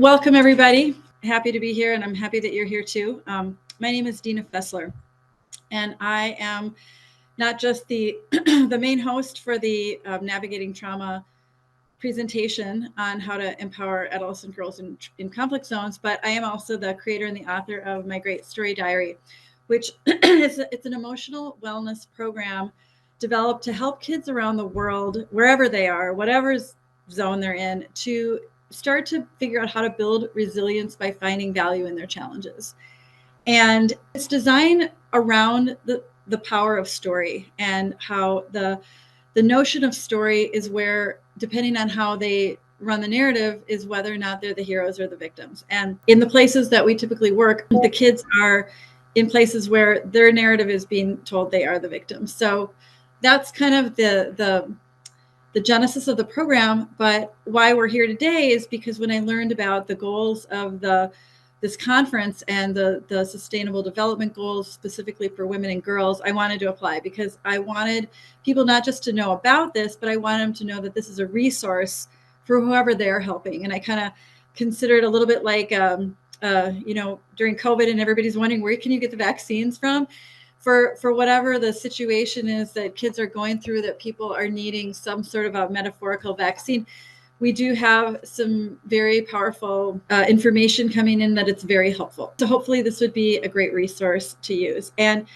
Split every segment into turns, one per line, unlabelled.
Welcome, everybody. Happy to be here, and I'm happy that you're here too. My name is Dina Fesler, and I am not just the the main host for the Navigating Trauma presentation on how to empower adolescent girls in conflict zones, but I am also the creator and the author of my great story diary, which it's an emotional wellness program developed to help kids around the world, wherever they are, whatever zone they're in, to start to figure out how to build resilience by finding value in their challenges. And it's designed around the power of story and how the notion of story is where, depending on how they run the narrative, is whether or not they're the heroes or the victims. And in the places that we typically work, the kids are in places where their narrative is being told they are the victims. So that's kind of the genesis of the program. But why we're here today is because when I learned about the goals of this conference and the sustainable development goals specifically for women and girls, I wanted to apply because I wanted people not just to know about this, but I wanted them to know that this is a resource for whoever they're helping. And I kind of consider it a little bit like, during COVID and everybody's wondering, where can you get the vaccines from? For whatever the situation is that kids are going through, that people are needing some sort of a metaphorical vaccine, we do have some very powerful information coming in that it's very helpful. So hopefully this would be a great resource to use. And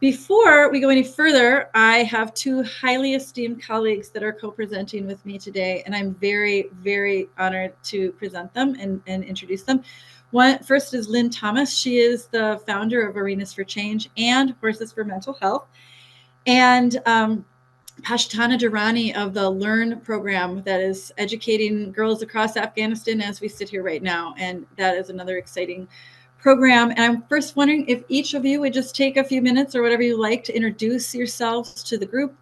before we go any further, I have two highly esteemed colleagues that are co-presenting with me today, and I'm very, very honored to present them and introduce them. First is Lynn Thomas. She is the founder of Arenas for Change and Horses for Mental Health. And Pashtana Durrani of the LEARN program that is educating girls across Afghanistan as we sit here right now. And that is another exciting program. And I'm first wondering if each of you would just take a few minutes or whatever you like to introduce yourselves to the group,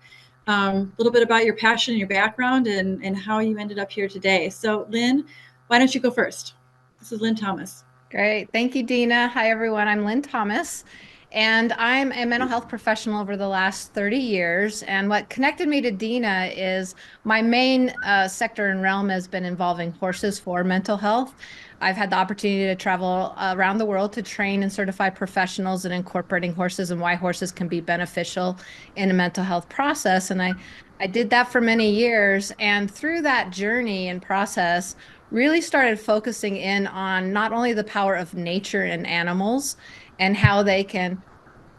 a little bit about your passion, your background, and how you ended up here today. So Lynn, why don't you go first? This is Lynn Thomas.
Great. Thank you, Dina. Hi, everyone. I'm Lynn Thomas, and I'm a mental health professional over the last 30 years. And what connected me to Dina is my main sector and realm has been involving horses for mental health. I've had the opportunity to travel around the world to train and certify professionals in incorporating horses and why horses can be beneficial in a mental health process. And I did that for many years. And through that journey and process, really started focusing in on not only the power of nature and animals and how they can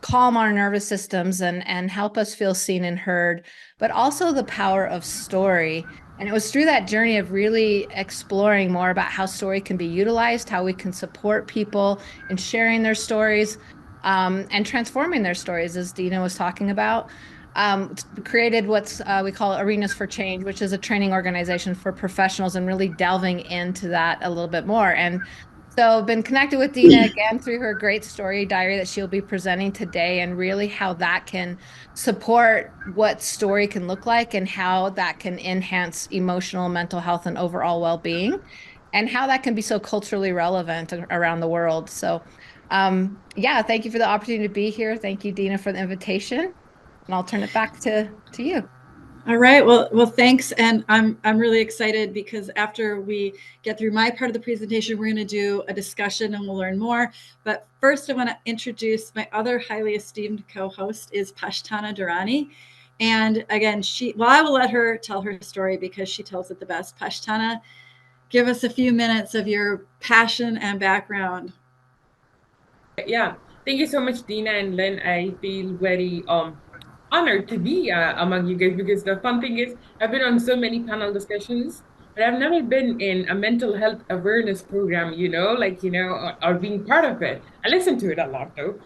calm our nervous systems and help us feel seen and heard, but also the power of story. And it was through that journey of really exploring more about how story can be utilized, how we can support people in sharing their stories, and transforming their stories, as Dina was talking about. Created what's we call Arenas for Change, which is a training organization for professionals, and really delving into that a little bit more. And so I've been connected with Dina again through her great story diary that she'll be presenting today, and really how that can support what story can look like and how that can enhance emotional, mental health, and overall well-being, and how that can be so culturally relevant around the world. So yeah, thank you for the opportunity to be here. Thank you, Dina, for the invitation. And I'll turn it back to you.
All right. Well, thanks. And I'm really excited because after we get through my part of the presentation, we're going to do a discussion and we'll learn more. But first, I want to introduce my other highly esteemed co-host is Pashtana Durrani. And again, I will let her tell her story because she tells it the best. Pashtana, give us a few minutes of your passion and background.
Yeah, thank you so much, Dina and Lynn. I feel very honored to be among you guys, because the fun thing is I've been on so many panel discussions, but I've never been in a mental health awareness program, or being part of it. I listen to it a lot though.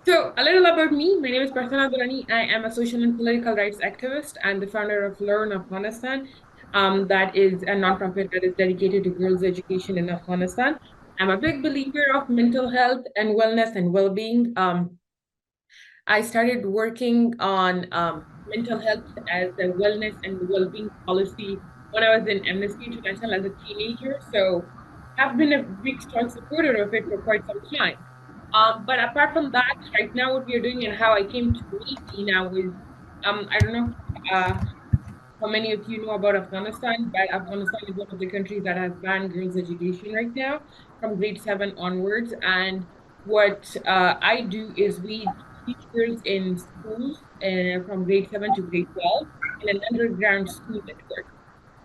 So a little about me. My name is Prathana Durrani. I am a social and political rights activist and the founder of Learn Afghanistan. That is a nonprofit that is dedicated to girls' education in Afghanistan. I'm a big believer of mental health and wellness and well-being. I started working on mental health as a wellness and well-being policy when I was in Amnesty International as a teenager. So I've been a big, strong supporter of it for quite some time. But apart from that, right now what we are doing and how I came to meet Dina was, I don't know, how many of you know about Afghanistan, but Afghanistan is one of the countries that has banned girls' education right now from grade 7 onwards. And what I do is we teach girls in schools from grade 7 to grade 12 in an underground school network.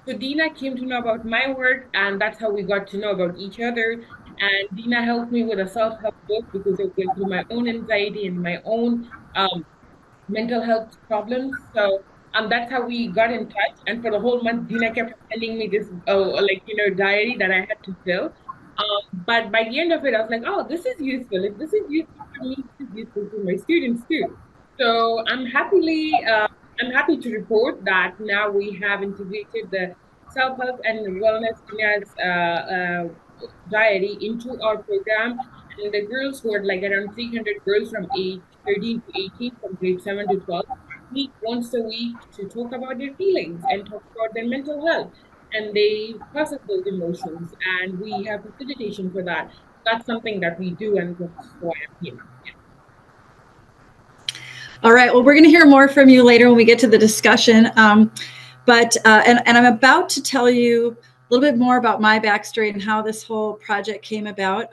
So Dina came to know about my work, and that's how we got to know about each other. And Dina helped me with a self-help book because I was going through my own anxiety and my own mental health problems. So that's how we got in touch. And for the whole month, Dina kept sending me this diary that I had to fill. But by the end of it, I was like, oh, this is useful. If this is useful for me, this is useful for my students too. So I'm happy to report that now we have integrated the self-help and wellness Dina's diary into our program. And the girls who are like around 300 girls from age 13 to 18, from grade 7 to 12, meet once a week to talk about their feelings and talk about their mental health. And they process those emotions, and we have facilitation for that. That's something that we do, and that's why I'm here.
All right. Well, we're going to hear more from you later when we get to the discussion. And I'm about to tell you a little bit more about my backstory and how this whole project came about.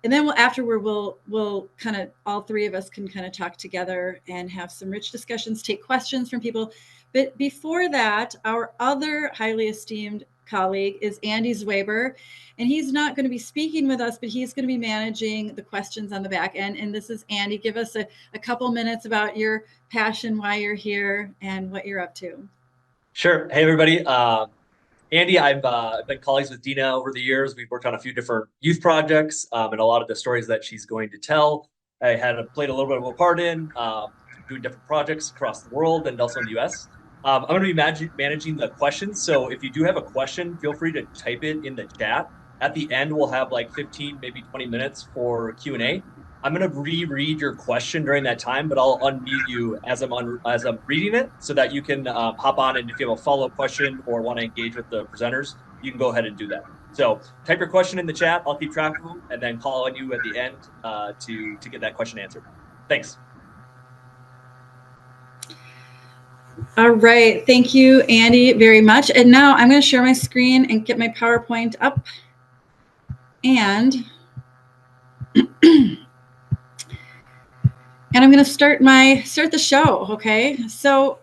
And then afterward, we'll kind of, all three of us can kind of talk together and have some rich discussions, take questions from people. But before that, our other highly esteemed colleague is Andy Zwaber, and he's not going to be speaking with us, but he's going to be managing the questions on the back end. And this is Andy. Give us a couple minutes about your passion, why you're here, and what you're up to.
Sure. Hey, everybody. Andy, I've been colleagues with Dina over the years. We've worked on a few different youth projects, and a lot of the stories that she's going to tell, I had played a little bit of a part in doing different projects across the world and also in the US. I'm going to be managing the questions. So if you do have a question, feel free to type it in the chat. At the end, we'll have like 15, maybe 20 minutes for Q&A. I'm going to reread your question during that time, but I'll unmute you as I'm reading it so that you can hop on, and if you have a follow-up question or want to engage with the presenters, you can go ahead and do that. So type your question in the chat. I'll keep track of them and then call on you at the end to get that question answered. Thanks.
All right. Thank you, Andy, very much. And now I'm going to share my screen and get my PowerPoint up. And I'm going to start the show. Okay. So,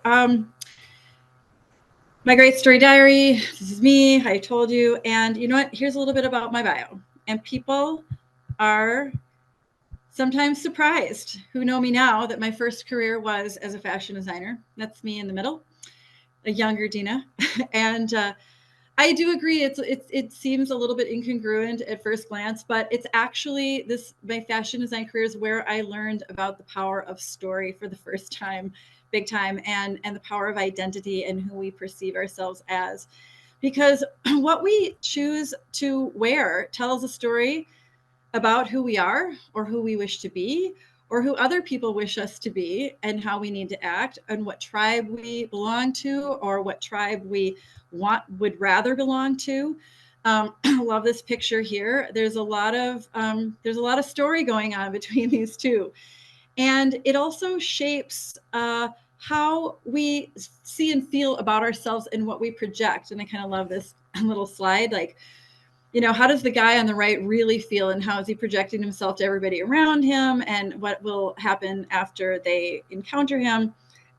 my great story diary. This is me. I told you. And you know what? Here's a little bit about my bio. And people are sometimes surprised who know me now that my first career was as a fashion designer. That's me in the middle, a younger Dina. And I do agree. It seems a little bit incongruent at first glance, but it's actually my fashion design career is where I learned about the power of story for the first time, big time, and the power of identity and who we perceive ourselves as. Because what we choose to wear tells a story about who we are or who we wish to be or who other people wish us to be and how we need to act and what tribe we belong to or what tribe we would rather belong to. I love this picture here. There's a lot of story going on between these two. And it also shapes how we see and feel about ourselves and what we project. And I kind of love this little slide, like, you know, how does the guy on the right really feel and how is he projecting himself to everybody around him and what will happen after they encounter him?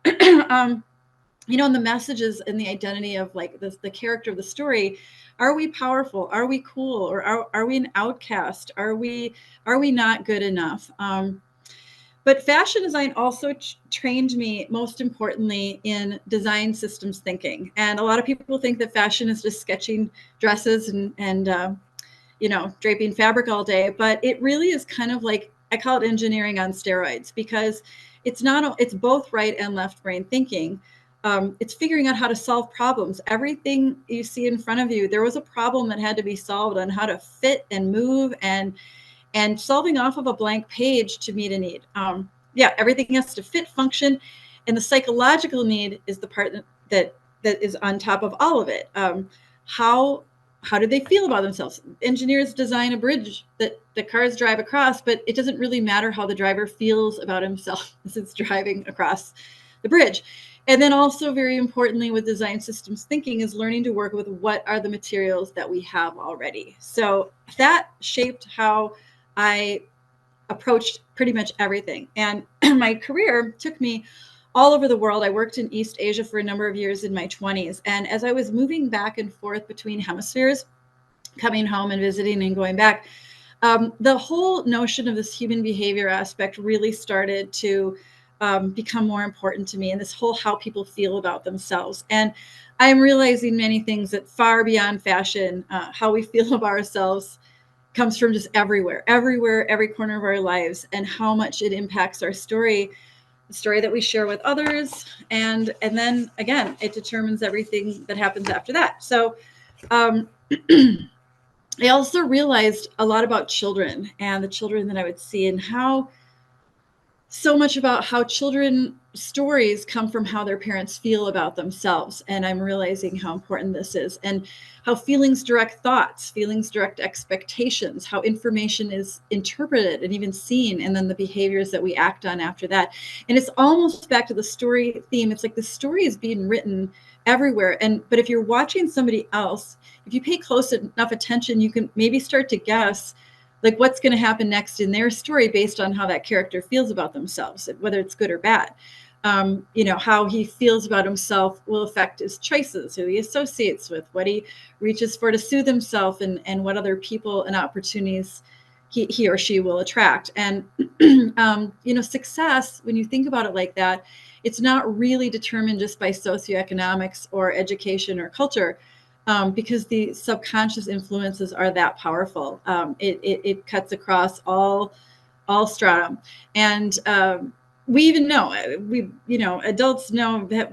You know, and the messages and the identity of like the character of the story. Are we powerful? Are we cool? Or are we an outcast? Are we not good enough? But fashion design also trained me, most importantly, in design systems thinking. And a lot of people think that fashion is just sketching dresses and you know, draping fabric all day. But it really is kind of like, I call it engineering on steroids, because it's both right and left brain thinking. It's figuring out how to solve problems. Everything you see in front of you, there was a problem that had to be solved on how to fit and move and solving off of a blank page to meet a need. Yeah, everything has to fit, function, and the psychological need is the part that is on top of all of it. How do they feel about themselves? Engineers design a bridge that the cars drive across, but it doesn't really matter how the driver feels about himself as it's driving across the bridge. And then also very importantly with design systems thinking is learning to work with what are the materials that we have already. So that shaped how I approached pretty much everything. And my career took me all over the world. I worked in East Asia for a number of years in my 20s. And as I was moving back and forth between hemispheres, coming home and visiting and going back, the whole notion of this human behavior aspect really started to become more important to me, and this whole how people feel about themselves. And I'm realizing many things that far beyond fashion, how we feel about ourselves comes from just everywhere, every corner of our lives, and how much it impacts our story, the story that we share with others. And then again, it determines everything that happens after that. So I also realized a lot about children and the children that I would see, and how so much about how children stories come from how their parents feel about themselves. And I'm realizing how important this is, and how feelings direct thoughts, feelings direct expectations, how information is interpreted and even seen, and then the behaviors that we act on after that. And it's almost back to the story theme. It's like the story is being written everywhere. But if you're watching somebody else, if you pay close enough attention, you can maybe start to guess like what's going to happen next in their story based on how that character feels about themselves, whether it's good or bad. How he feels about himself will affect his choices, who he associates with, what he reaches for to soothe himself, and what other people and opportunities he or she will attract. And, success, when you think about it like that, it's not really determined just by socioeconomics or education or culture. Because the subconscious influences are that powerful. It cuts across all stratum. And we even know, adults know that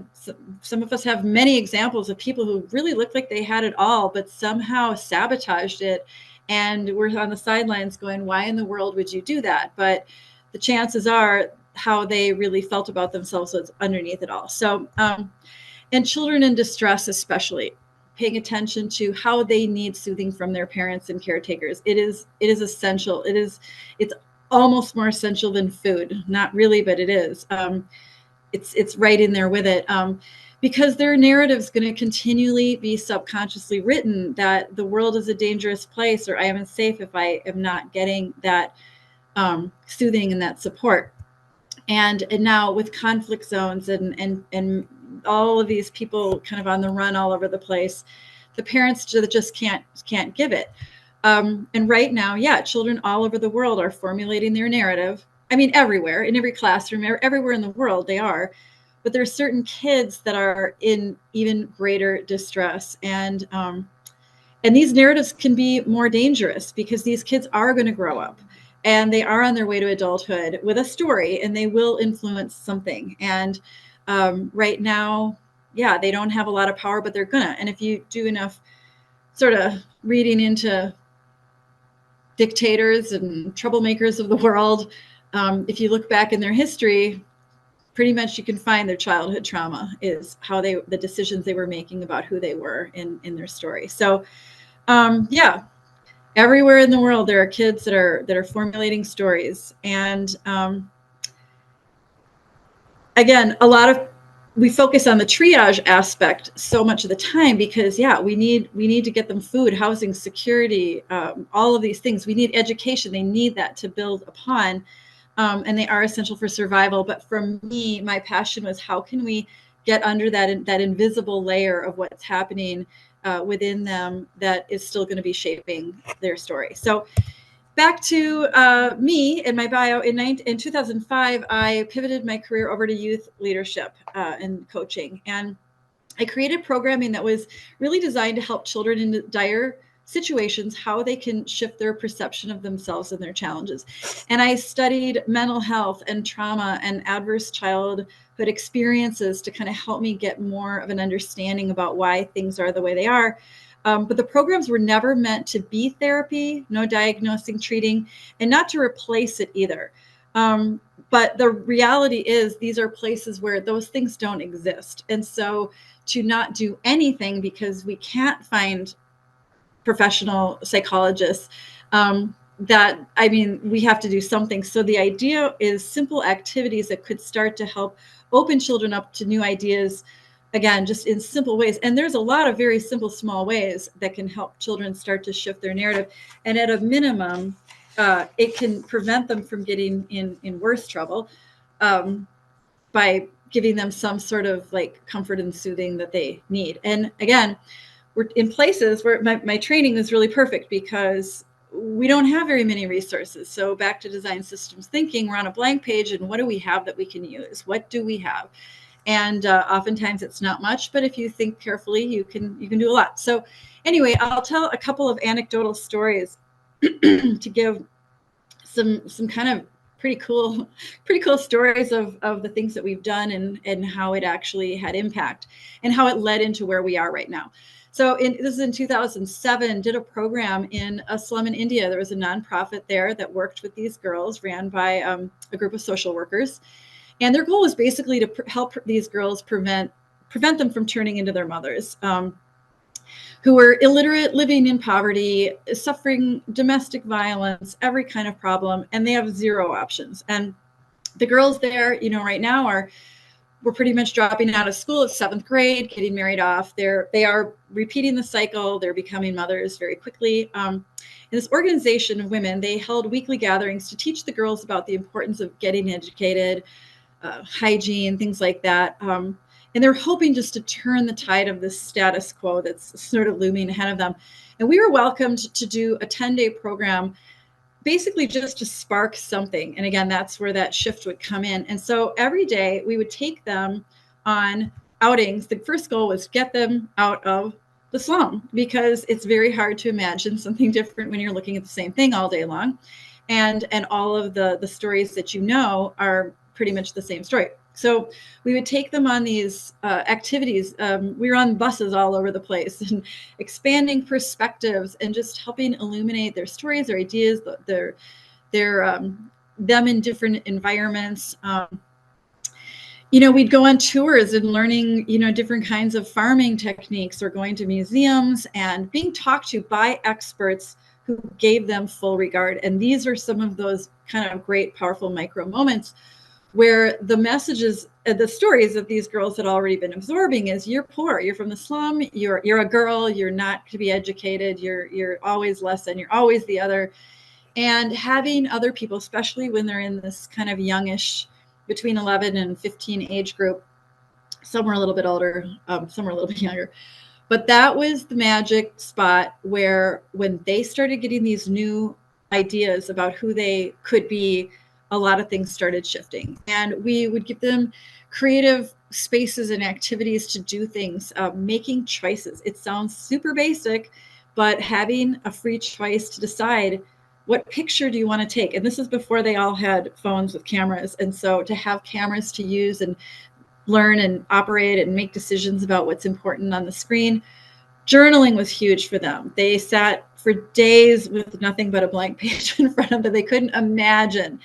some of us have many examples of people who really looked like they had it all, but somehow sabotaged it. And we're on the sidelines going, why in the world would you do that? But the chances are how they really felt about themselves was underneath it all. So, and children in distress, especially, paying attention to how they need soothing from their parents and caretakers. It is essential. It's almost more essential than food. Not really, but it is. It's right in there with it. Because their narrative is going to continually be subconsciously written that the world is a dangerous place, or I am unsafe if I am not getting that soothing and that support. And now with conflict zones and all of these people kind of on the run all over the place, the parents just can't give it. And right now, children all over the world are formulating their narrative. I mean, everywhere, in every classroom, everywhere in the world they are. But there are certain kids that are in even greater distress. And these narratives can be more dangerous because these kids are going to grow up. And they are on their way to adulthood with a story, and they will influence something. And right now, they don't have a lot of power, but they're gonna. And if you do enough sort of reading into dictators and troublemakers of the world, if you look back in their history, pretty much you can find their childhood trauma is how the decisions they were making about who they were in their story. So, everywhere in the world, there are kids that are formulating stories. And again, we focus on the triage aspect so much of the time because we need to get them food, housing, security, all of these things. We need education. They need that to build upon, and they are essential for survival. But for me, my passion was how can we get under that invisible layer of what's happening within them that is still going to be shaping their story. So back to me and my bio. In 2005, I pivoted my career over to youth leadership and coaching. And I created programming that was really designed to help children in dire situations, how they can shift their perception of themselves and their challenges. And I studied mental health and trauma and adverse childhood experiences to kind of help me get more of an understanding about why things are the way they are. But the programs were never meant to be therapy, no diagnosing, treating, and not to replace it either. But the reality is these are places where those things don't exist. And so to not do anything because we can't find professional psychologists, we have to do something. So the idea is simple activities that could start to help open children up to new ideas, again, just in simple ways. And there's a lot of very simple, small ways that can help children start to shift their narrative. And at a minimum, it can prevent them from getting in worse trouble by giving them some sort of like comfort and soothing that they need. And again, we're in places where my training is really perfect because we don't have very many resources. So back to design systems thinking, we're on a blank page, and what do we have that we can use? What do we have? And oftentimes it's not much, but if you think carefully, you can do a lot. So anyway, I'll tell a couple of anecdotal stories to give some kind of pretty cool stories of the things that we've done and how it actually had impact and how it led into where we are right now. So this is in 2007, did a program in a slum in India. There was a nonprofit there that worked with these girls, ran by a group of social workers. And their goal was basically to help these girls prevent them from turning into their mothers, who were illiterate, living in poverty, suffering domestic violence, every kind of problem, and they have zero options. And the girls there, right now we're pretty much dropping out of school at 7th grade, getting married off. They are repeating the cycle. They're becoming mothers very quickly. In this organization of women, they held weekly gatherings to teach the girls about the importance of getting educated, hygiene, things like that. And they're hoping just to turn the tide of this status quo that's sort of looming ahead of them. And we were welcomed to do a 10-day program, basically just to spark something. And again, that's where that shift would come in. And so every day we would take them on outings. The first goal was get them out of the slum, because it's very hard to imagine something different when you're looking at the same thing all day long. And all of the stories that are pretty much the same story. So we would take them on these activities. We were on buses all over the place and expanding perspectives and just helping illuminate their stories, their ideas, their them in different environments. We'd go on tours and learning, different kinds of farming techniques, or going to museums and being talked to by experts who gave them full regard. And these are some of those kind of great, powerful micro moments where the messages, the stories that these girls had already been absorbing is, you're poor, you're from the slum, you're a girl, you're not to be educated, you're always less than, you're always the other. And having other people, especially when they're in this kind of youngish, between 11 and 15 age group, some were a little bit older, some were a little bit younger. But that was the magic spot where when they started getting these new ideas about who they could be, a lot of things started shifting. And we would give them creative spaces and activities to do things, making choices. It sounds super basic, but having a free choice to decide, what picture do you want to take? And this is before they all had phones with cameras. And so to have cameras to use and learn and operate and make decisions about what's important on the screen. Journaling was huge for them. They sat for days with nothing but a blank page in front of them. They couldn't imagine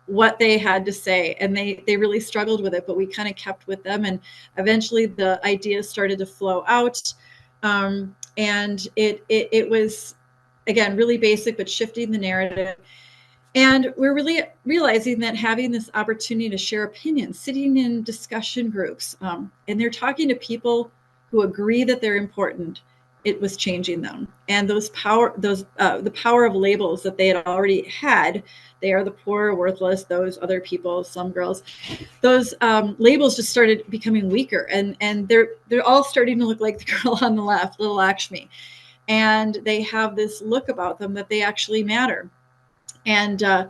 what they had to say, and they really struggled with it, but we kind of kept with them, and eventually the ideas started to flow out. And it was, again, really basic, but shifting the narrative. And we're really realizing that having this opportunity to share opinions, sitting in discussion groups, and they're talking to people who agree that they're important, it was changing them. And the power of labels that they had already had, they are the poor, worthless, those other people, some girls, those labels just started becoming weaker. And they're all starting to look like the girl on the left, little Lakshmi. And they have this look about them that they actually matter. And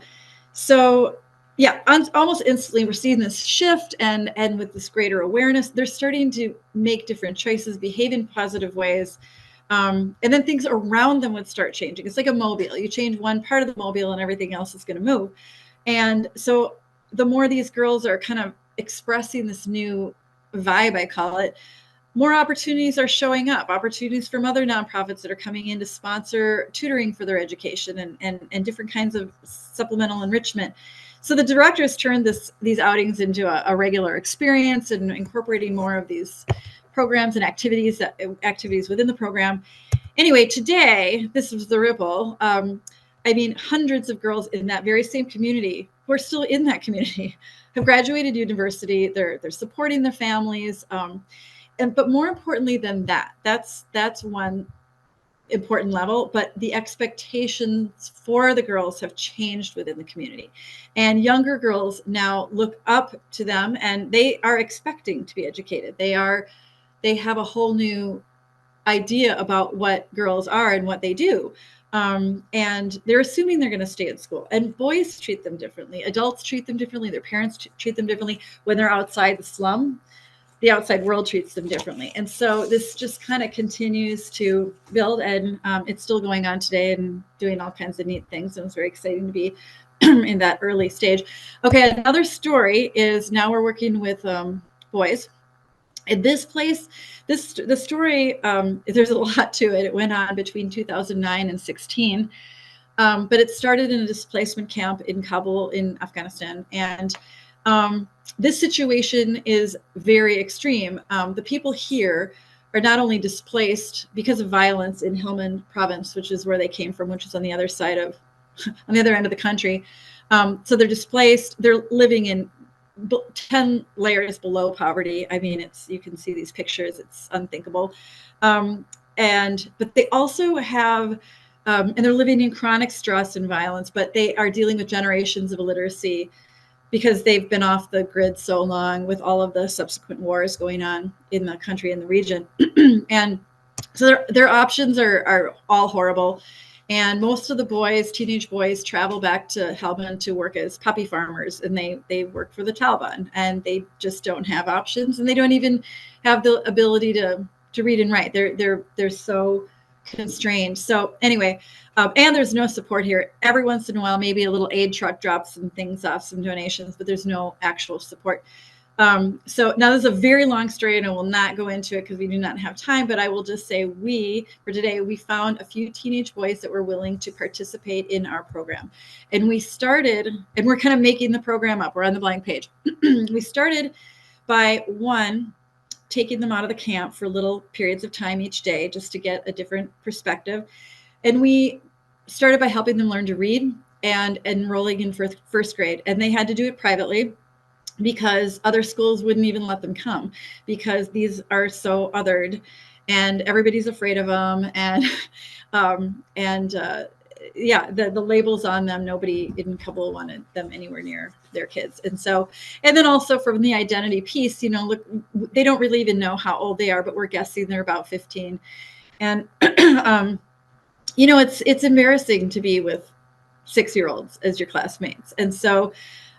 so, yeah, almost instantly we're seeing this shift, and with this greater awareness, they're starting to make different choices, behave in positive ways. And then things around them would start changing. It's like a mobile. You change one part of the mobile and everything else is going to move. And so the more these girls are kind of expressing this new vibe, I call it, more opportunities are showing up, opportunities from other nonprofits that are coming in to sponsor tutoring for their education and different kinds of supplemental enrichment. So the directors turned these outings into a regular experience and incorporating more of these programs and activities within the program. Anyway, today, this was the ripple. Hundreds of girls in that very same community who are still in that community, have graduated university. They're supporting their families, but more importantly than that, that's one important level, but the expectations for the girls have changed within the community, and younger girls now look up to them, and they are expecting to be educated. They have a whole new idea about what girls are and what they do, and they're assuming they're going to stay at school. And boys treat them differently, adults treat them differently, their parents treat them differently. When they're outside the slum, the outside world treats them differently. And so this just kind of continues to build, and it's still going on today and doing all kinds of neat things. And it's very exciting to be in that early stage. Okay, another story is now we're working with boys. In this place, the story, there's a lot to it. It went on between 2009 and 16, but it started in a displacement camp in Kabul in Afghanistan. And this situation is very extreme. The people here are not only displaced because of violence in Helmand province, which is where they came from, which is on the other side of, on the other end of the country. So they're displaced. They're living in 10 layers below poverty. I mean, you can see these pictures. It's unthinkable. But they also have, and they're living in chronic stress and violence, but they are dealing with generations of illiteracy, because they've been off the grid so long with all of the subsequent wars going on in the country and the region. And so their options are all horrible. And most of the boys, teenage boys, travel back to Helmand to work as puppy farmers, and they work for the Taliban, and they just don't have options, and they don't even have the ability to read and write. They're so constrained. So anyway, and there's no support here. Every once in a while, maybe a little aid truck drops some things off, some donations, but there's no actual support. So now this is a very long story, and I will not go into it because we do not have time, but I will just say for today, we found a few teenage boys that were willing to participate in our program. And we started, and we're kind of making the program up. We're on the blank page. We started by taking them out of the camp for little periods of time each day, just to get a different perspective. And we started by helping them learn to read and enrolling in first grade. And they had to do it privately, because other schools wouldn't even let them come, because these are so othered and everybody's afraid of them. And the labels on them, nobody in Kabul wanted them anywhere near their kids. And then also from the identity piece, look, they don't really even know how old they are, but we're guessing they're about 15. And it's embarrassing to be with 6-year-olds as your classmates. And so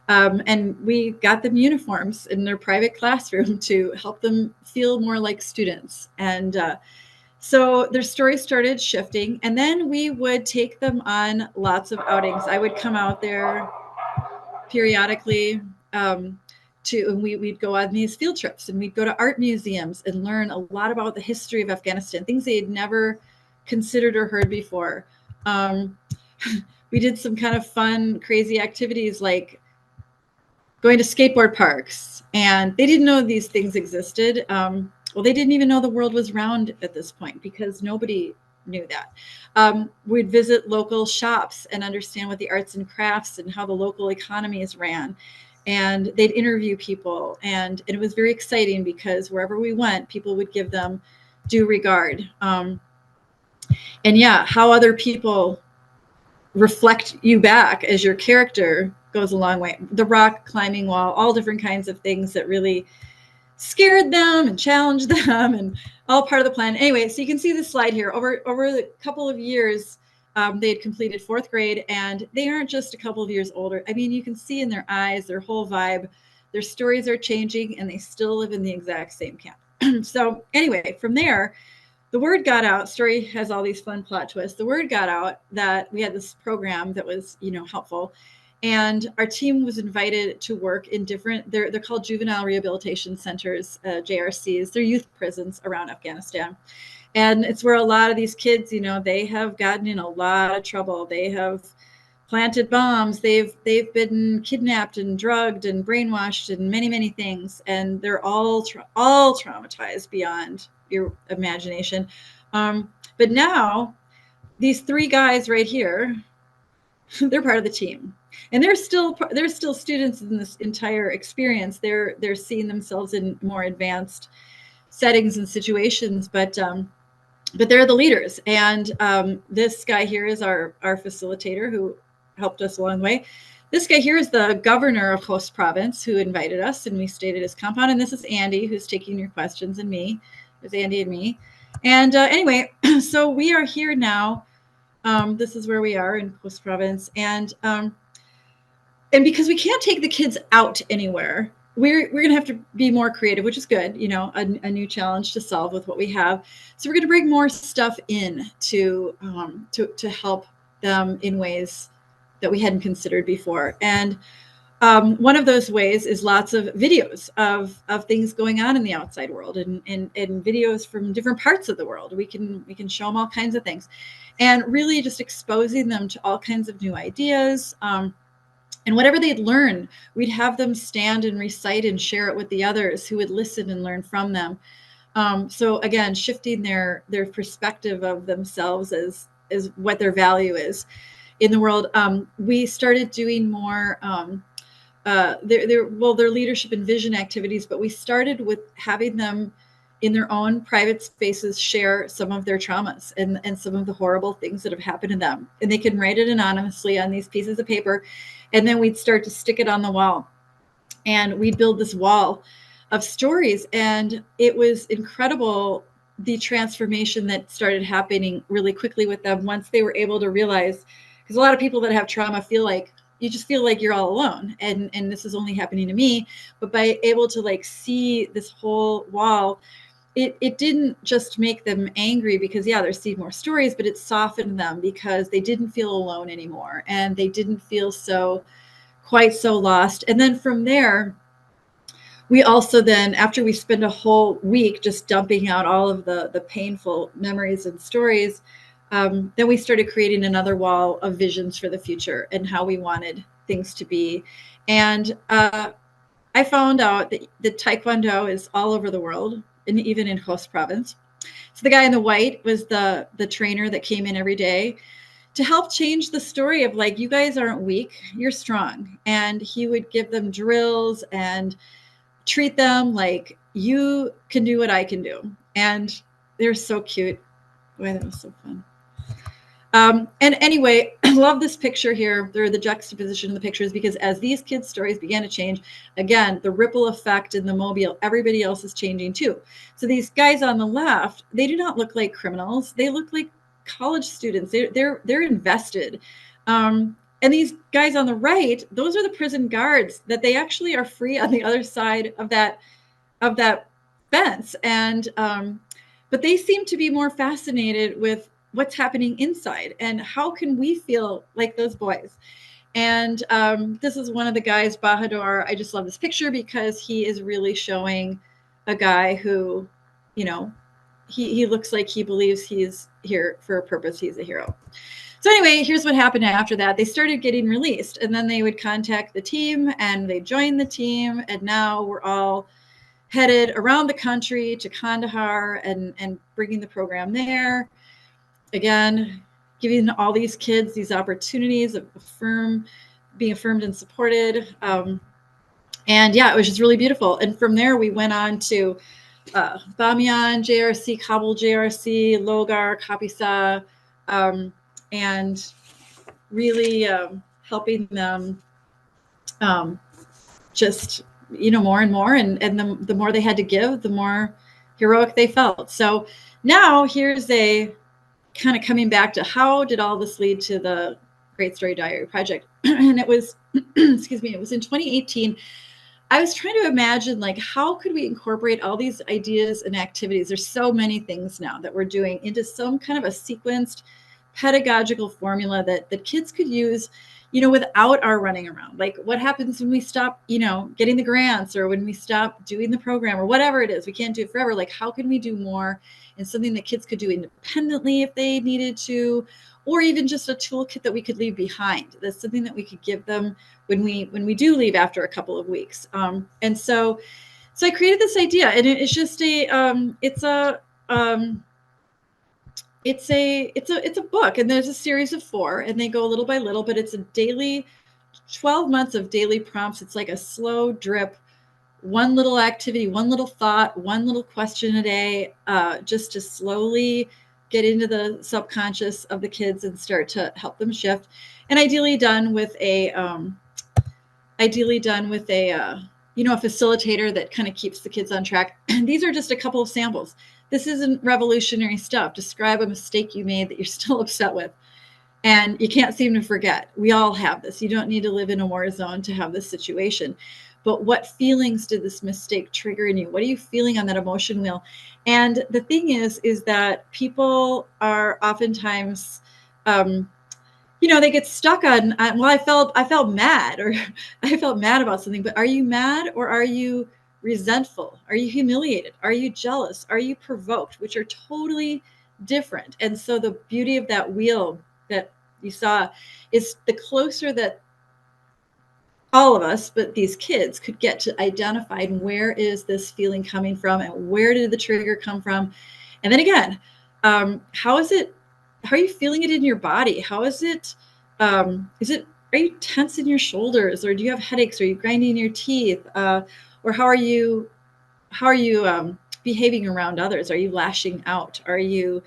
and we got them uniforms in their private classroom to help them feel more like students. And so their story started shifting, and then we would take them on lots of outings. I would come out there periodically and we'd go on these field trips, and we'd go to art museums and learn a lot about the history of Afghanistan, things they had never considered or heard before. We did some kind of fun, crazy activities like going to skateboard parks, and they didn't know these things existed. Well, they didn't even know the world was round at this point, because nobody knew that. We'd visit local shops and understand what the arts and crafts and how the local economies ran. And they'd interview people. And it was very exciting, because wherever we went, people would give them due regard. How other people reflect you back as your character goes a long way. The rock climbing wall, all different kinds of things that really scared them and challenged them, and all part of the plan. Anyway, so you can see this slide here. Over a couple of years, they had completed 4th grade, and they aren't just a couple of years older. I mean, you can see in their eyes, their whole vibe, their stories are changing, and they still live in the exact same camp. So anyway, from there, the word got out. Story has all these fun plot twists. The word got out that we had this program that was, helpful. And our team was invited to work in they're called juvenile rehabilitation centers, JRCs. They're youth prisons around Afghanistan. And it's where a lot of these kids, they have gotten in a lot of trouble. They have planted bombs. They've been kidnapped and drugged and brainwashed and many, many things. And they're all traumatized beyond your imagination. But now these 3 guys right here, they're part of the team. And there's still students in this entire experience. They're seeing themselves in more advanced settings and situations, but they're the leaders. And this guy here is our facilitator who helped us along the way. This guy here is the governor of host province who invited us, and we stayed at his compound. And this is Andy, who's taking your questions, and me. There's Andy and me. And anyway, so we are here now. This is where we are in host province, and because we can't take the kids out anywhere, we're going to have to be more creative, which is good, you know, a new challenge to solve with what we have. So we're going to bring more stuff in to help them in ways that we hadn't considered before. And one of those ways is lots of videos of things going on in the outside world, and videos from different parts of the world. We can show them all kinds of things, and really just exposing them to all kinds of new ideas. And whatever they'd learn, we'd have them stand and recite and share it with the others who would listen and learn from them. So again, shifting their perspective of themselves as what their value is in the world. We started doing more their leadership and vision activities, but we started with having them in their own private spaces share some of their traumas and some of the horrible things that have happened to them. And they can write it anonymously on these pieces of paper. And then we'd start to stick it on the wall. And we'd build this wall of stories. And it was incredible, the transformation that started happening really quickly with them once they were able to realize, because a lot of people that have trauma feel like, you just feel like you're all alone, and this is only happening to me. But by able to like see this whole wall, it didn't just make them angry because, yeah, they're seeing more stories, but it softened them because they didn't feel alone anymore, and they didn't feel quite so lost. And then from there, we also then, after we spend a whole week just dumping out all of the painful memories and stories, then we started creating another wall of visions for the future and how we wanted things to be. And I found out that Taekwondo is all over the world, and even in host province. So the guy in the white was the trainer that came in every day to help change the story of like, you guys aren't weak, you're strong. And he would give them drills and treat them like, you can do what I can do. And they're so cute. Boy, that was so fun. And anyway, I love this picture here. They're the juxtaposition of the pictures, because as these kids' stories began to change, again, the ripple effect in the mobile, everybody else is changing too. So these guys on the left, they do not look like criminals. They look like college students. They're invested. And these guys on the right, those are the prison guards that they actually are free on the other side of that fence. And but they seem to be more fascinated with what's happening inside and how can we feel like those boys. And this is one of the guys, Bahadur. I just love this picture because he is really showing a guy who, you know, he looks like he believes he's here for a purpose. He's a hero. So anyway, here's what happened after that. They started getting released, and then they would contact the team and they joined the team. And now we're all headed around the country to Kandahar and bringing the program there. Again, giving all these kids these opportunities of being affirmed and supported. And yeah, it was just really beautiful. And from there, we went on to Bamiyan, JRC, Kabul, JRC, Logar, Kapisa, and really helping them just, you know, more and more. And the more they had to give, the more heroic they felt. So now here's a kind of coming back to how did all this lead to the Great Story Diary project. And it was, excuse me, it was in 2018. I was trying to imagine, like, how could we incorporate all these ideas and activities? There's so many things now that we're doing into some kind of a sequenced pedagogical formula that kids could use, you know, without our running around. Like, what happens when we stop, you know, getting the grants, or when we stop doing the program, or whatever it is, we can't do it forever. Like, how can we do more in something that kids could do independently if they needed to, or even just a toolkit that we could leave behind. That's something that we could give them when we do leave after a couple of weeks. And so I created this idea, and it's just it's a book, and there's a series of 4, and they go little by little, but it's a daily 12 months of daily prompts. It's like a slow drip, one little activity, one little thought, one little question a day, just to slowly get into the subconscious of the kids and start to help them shift. And ideally done with a a facilitator that kind of keeps the kids on track. And these are just a couple of samples. This isn't revolutionary stuff. Describe a mistake you made that you're still upset with and you can't seem to forget. We all have this. You don't need to live in a war zone to have this situation. But what feelings did this mistake trigger in you? What are you feeling on that emotion wheel? And the thing is that people are oftentimes, they get stuck on, well, I felt mad, or I felt mad about something. But are you mad, or are you resentful? Are you humiliated? Are you jealous? Are you provoked? Which are totally different. And so the beauty of that wheel that you saw is the closer that all of us, but these kids, could get to identify where is this feeling coming from and where did the trigger come from. And then again, how are you feeling it in your body? How is it, are you tense in your shoulders, or do you have headaches? Are you grinding your teeth? Or how are you behaving around others? Are you lashing out? Are you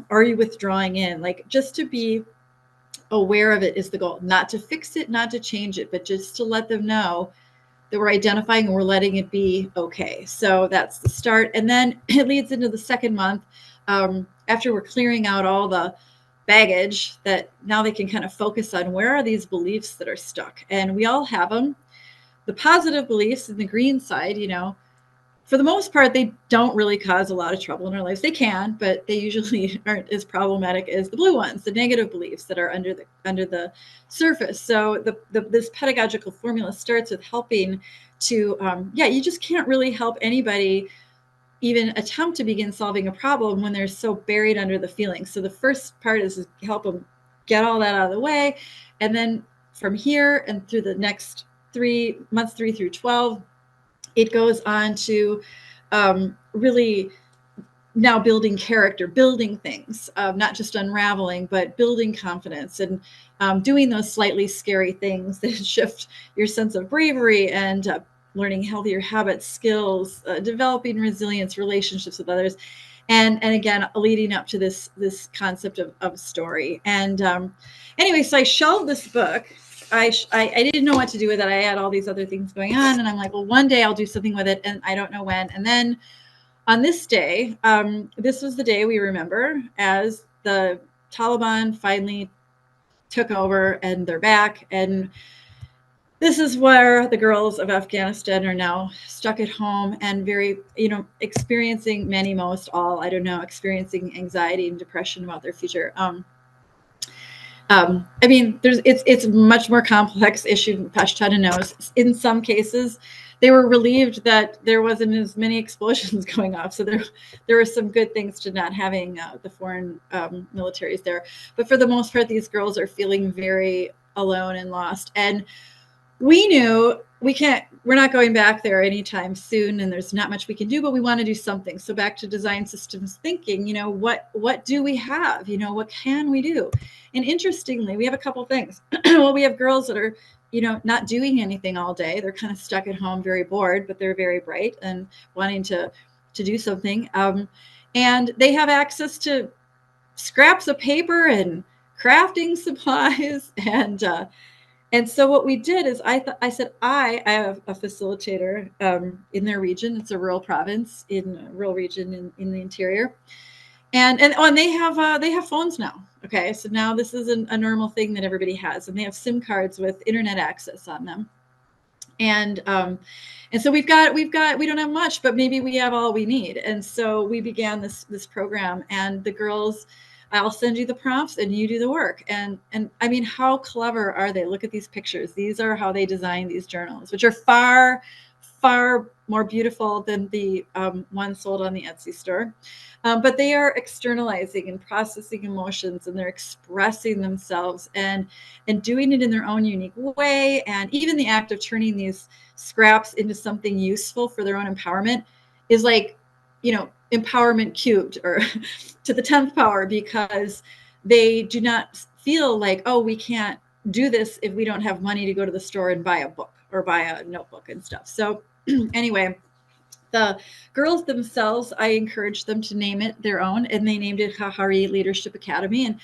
withdrawing in? Like, just to be aware of it is the goal. Not to fix it, not to change it, but just to let them know that we're identifying and we're letting it be okay. So that's the start. And then it leads into the second month. After we're clearing out all the baggage, that now they can kind of focus on where are these beliefs that are stuck. And we all have them. The positive beliefs in the green side, for the most part, they don't really cause a lot of trouble in our lives. They can, but they usually aren't as problematic as the blue ones, the negative beliefs that are under the surface. So this pedagogical formula starts with helping to, you just can't really help anybody even attempt to begin solving a problem when they're so buried under the feelings. So the first part is to help them get all that out of the way. And then from here and through the next 3 months, 3 through 12, it goes on to really now building character, building things, not just unraveling, but building confidence and doing those slightly scary things that shift your sense of bravery and learning healthier habits, skills, developing resilience, relationships with others. And again, leading up to this concept of story. And anyway, so I shelved this book. I didn't know what to do with it. I had all these other things going on, and I'm like, well, one day I'll do something with it, and I don't know when. And then on this day, this was the day we remember as the Taliban finally took over, and they're back. And this is where the girls of Afghanistan are now stuck at home and very, experiencing, experiencing anxiety and depression about their future. It's a much more complex issue than Pashtun knows. In some cases, they were relieved that there wasn't as many explosions going off. So there were some good things to not having the foreign militaries there. But for the most part, these girls are feeling very alone and lost. And we knew we're not going back there anytime soon, and there's not much we can do, but we want to do something. So back to design systems thinking, what do we have? What can we do? And interestingly, we have a couple things. Well, we have girls that are, not doing anything all day. They're kind of stuck at home, very bored, but they're very bright and wanting to do something. And they have access to scraps of paper and crafting supplies. And so what we did is I said, I have a facilitator in their region. It's a rural province in a rural region in the interior. And they have phones now. Okay, so now this is a normal thing that everybody has, and they have SIM cards with internet access on them. And so we don't have much, but maybe we have all we need. And so we began this program, and the girls, I'll send you the prompts and you do the work. And I mean, how clever are they? Look at these pictures. These are how they design these journals, which are far, far more beautiful than the ones sold on the Etsy store. But they are externalizing and processing emotions, and they're expressing themselves and doing it in their own unique way. And even the act of turning these scraps into something useful for their own empowerment is like, empowerment cubed, or to the 10th power, because they do not feel like, oh, we can't do this if we don't have money to go to the store and buy a book or buy a notebook and stuff. So anyway, the girls themselves, I encouraged them to name it their own, and they named it Hahari Leadership Academy. And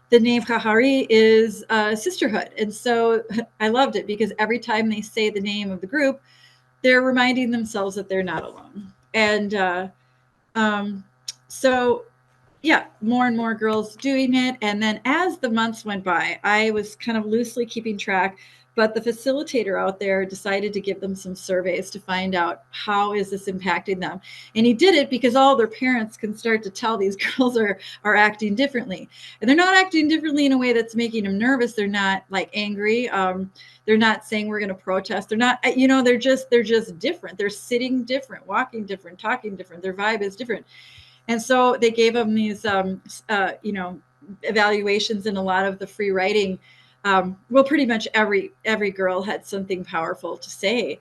the name Hahari is sisterhood. And so I loved it because every time they say the name of the group, they're reminding themselves that they're not alone. And so yeah, more and more girls doing it. And then as the months went by, I was kind of loosely keeping track, but the facilitator out there decided to give them some surveys to find out how is this impacting them. And he did it because all their parents can start to tell these girls are acting differently. And they're not acting differently in a way that's making them nervous. They're not like angry. They're not saying we're going to protest. They're not, they're just different. They're sitting different, walking different, talking different. Their vibe is different. And so they gave them these, evaluations, and a lot of the free writing. Well, pretty much every girl had something powerful to say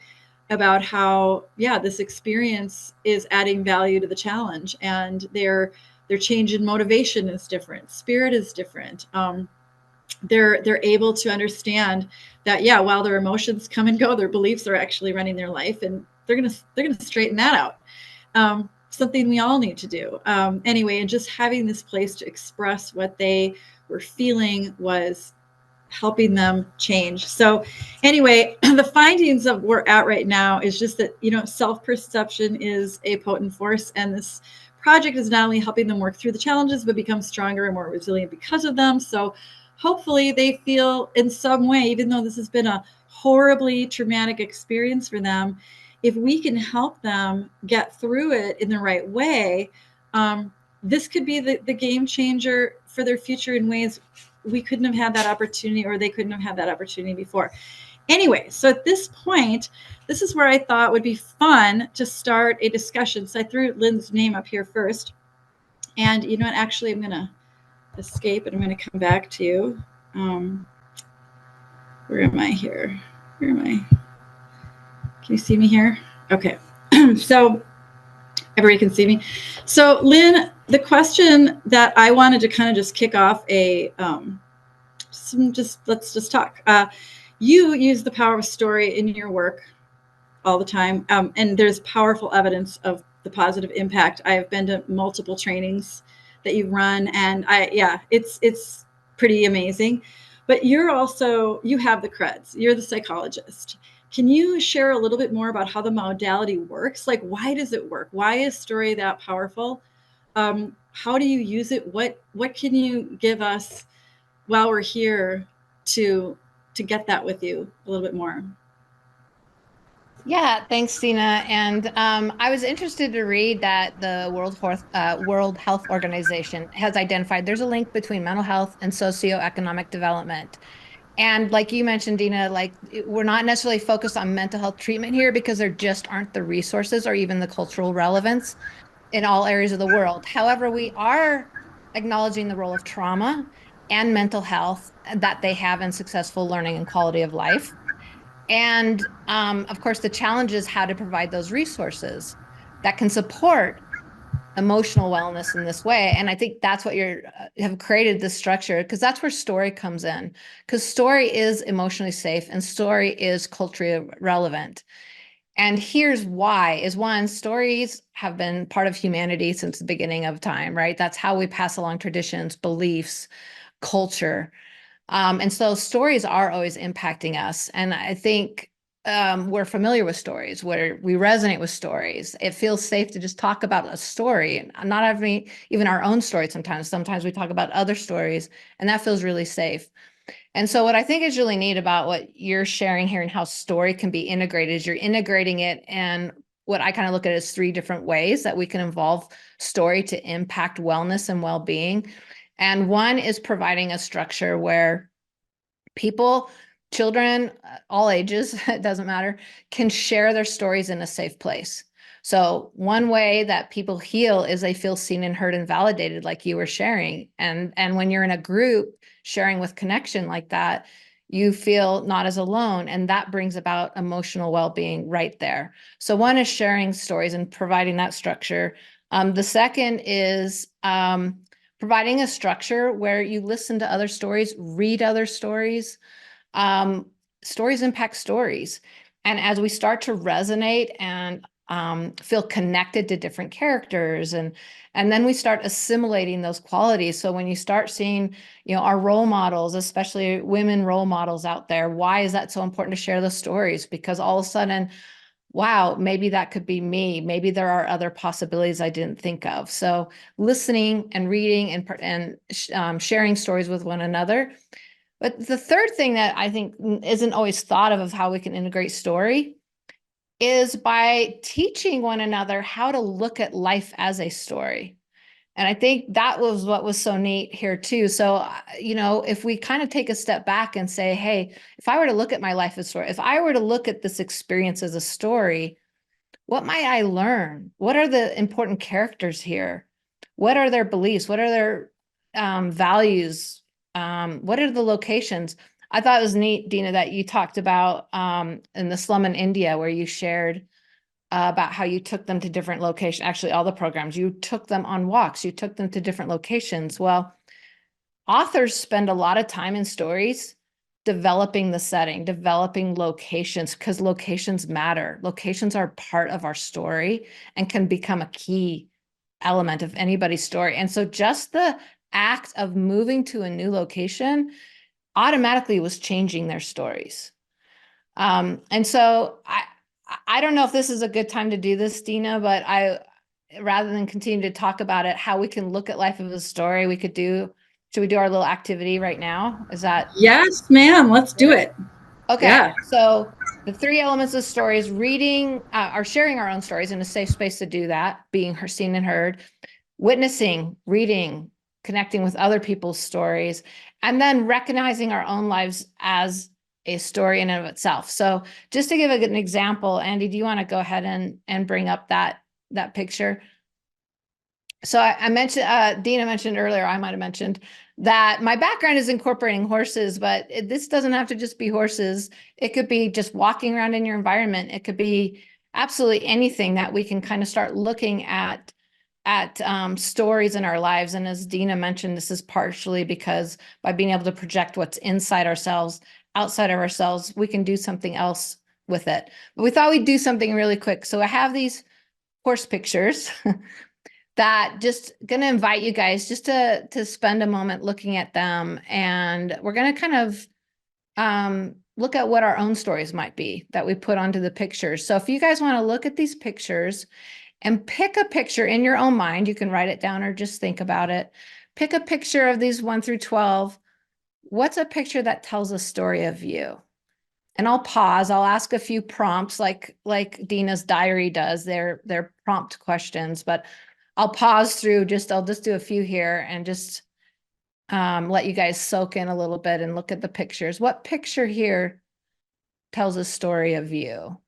about how, this experience is adding value to the challenge, and their change in motivation is different. Spirit is different. They're able to understand that, while their emotions come and go, their beliefs are actually running their life, and they're gonna straighten that out. Something we all need to do. Anyway, and just having this place to express what they were feeling was helping them change. So anyway, the findings of where we're at right now is just that, self-perception is a potent force. And this project is not only helping them work through the challenges, but become stronger and more resilient because of them. So hopefully they feel in some way, even though this has been a horribly traumatic experience for them, if we can help them get through it in the right way, this could be the game changer for their future in ways we couldn't have had that opportunity, or they couldn't have had that opportunity before. Anyway, so at this point, this is where I thought would be fun to start a discussion. So I threw Lynn's name up here first. And you know what, actually, I'm going to escape and I'm going to come back to you. Where am I here? Where am I? Can you see me here? Okay. So everybody can see me. So Lynn, the question that I wanted to kind of just kick off let's just talk. You use the power of story in your work all the time. And there's powerful evidence of the positive impact. I have been to multiple trainings that you run, and it's pretty amazing. But you have the creds. You're the psychologist. Can you share a little bit more about how the modality works? Like, why does it work? Why is story that powerful? How do you use it? What can you give us while we're here to get that with you a little bit more?
Yeah, thanks, Dina. And I was interested to read that the World Health Organization has identified there's a link between mental health and socioeconomic development. And like you mentioned, Dina, like we're not necessarily focused on mental health treatment here because there just aren't the resources or even the cultural relevance in all areas of the world. However, we are acknowledging the role of trauma and mental health that they have in successful learning and quality of life. And of course, the challenge is how to provide those resources that can support emotional wellness in this way. And I think that's what you have created this structure, because that's where story comes in, because story is emotionally safe and story is culturally relevant. And here's why is one, stories have been part of humanity since the beginning of time, right? That's how we pass along traditions, beliefs, culture. And so stories are always impacting us. And I think we're familiar with stories, where we resonate with stories. It feels safe to just talk about a story, not having even our own story sometimes. Sometimes we talk about other stories, and that feels really safe. And so what I think is really neat about what you're sharing here and how story can be integrated is you're integrating it. And what I kind of look at is 3 different ways that we can involve story to impact wellness and well-being. And one is providing a structure where people, children, all ages, it doesn't matter, can share their stories in a safe place. So one way that people heal is they feel seen and heard and validated, like you were sharing. And when you're in a group sharing with connection like that, you feel not as alone. And that brings about emotional well-being right there. So one is sharing stories and providing that structure. The second is providing a structure where you listen to other stories, read other stories, Stories impact stories. And as we start to resonate and feel connected to different characters, and then we start assimilating those qualities. So when you start seeing, our role models, especially women role models out there, why is that so important to share those stories? Because all of a sudden, wow, maybe that could be me. Maybe there are other possibilities I didn't think of. So listening and reading and sharing stories with one another. But the third thing that I think isn't always thought of how we can integrate story is by teaching one another how to look at life as a story. And I think that was what was so neat here too. So, if we kind of take a step back and say, hey, if I were to look at my life as a story, if I were to look at this experience as a story, what might I learn? What are the important characters here? What are their beliefs? What are their values? What are the locations? I thought it was neat, Dina, that you talked about in the slum in India, where you shared about how you took them to different locations. Actually, all the programs, you took them on walks, you took them to different locations. Well, authors spend a lot of time in stories developing the setting, developing locations, because locations matter. Locations are part of our story and can become a key element of anybody's story. And so just the act of moving to a new location automatically was changing their stories. And so I don't know if this is a good time to do this, Dina, but rather than continue to talk about it, how we can look at life as a story, should we do our little activity right now? Is that?
Yes, ma'am. Let's do it.
Okay.
Yeah.
So the 3 elements of stories: reading, or sharing our own stories in a safe space to do that, being seen and heard, witnessing, reading, connecting with other people's stories, and then recognizing our own lives as a story in and of itself. So just to give an example, Andy, do you want to go ahead and bring up that picture? So I mentioned, Dina mentioned earlier, I might have mentioned that my background is incorporating horses, but this doesn't have to just be horses. It could be just walking around in your environment. It could be absolutely anything that we can kind of start looking at stories in our lives. And as Dina mentioned, this is partially because by being able to project what's inside ourselves, outside of ourselves, we can do something else with it. But we thought we'd do something really quick. So I have these horse pictures that just going to invite you guys just to spend a moment looking at them. And we're going to kind of look at what our own stories might be that we put onto the pictures. So if you guys want to look at these pictures and pick a picture in your own mind, you can write it down or just think about it. Pick a picture of these 1 through 12. What's a picture that tells a story of you? And I'll pause. I'll ask a few prompts like Dina's diary does. They're prompt questions, but I'll pause through I'll just do a few here and just let you guys soak in a little bit and look at the pictures. What picture here tells a story of you?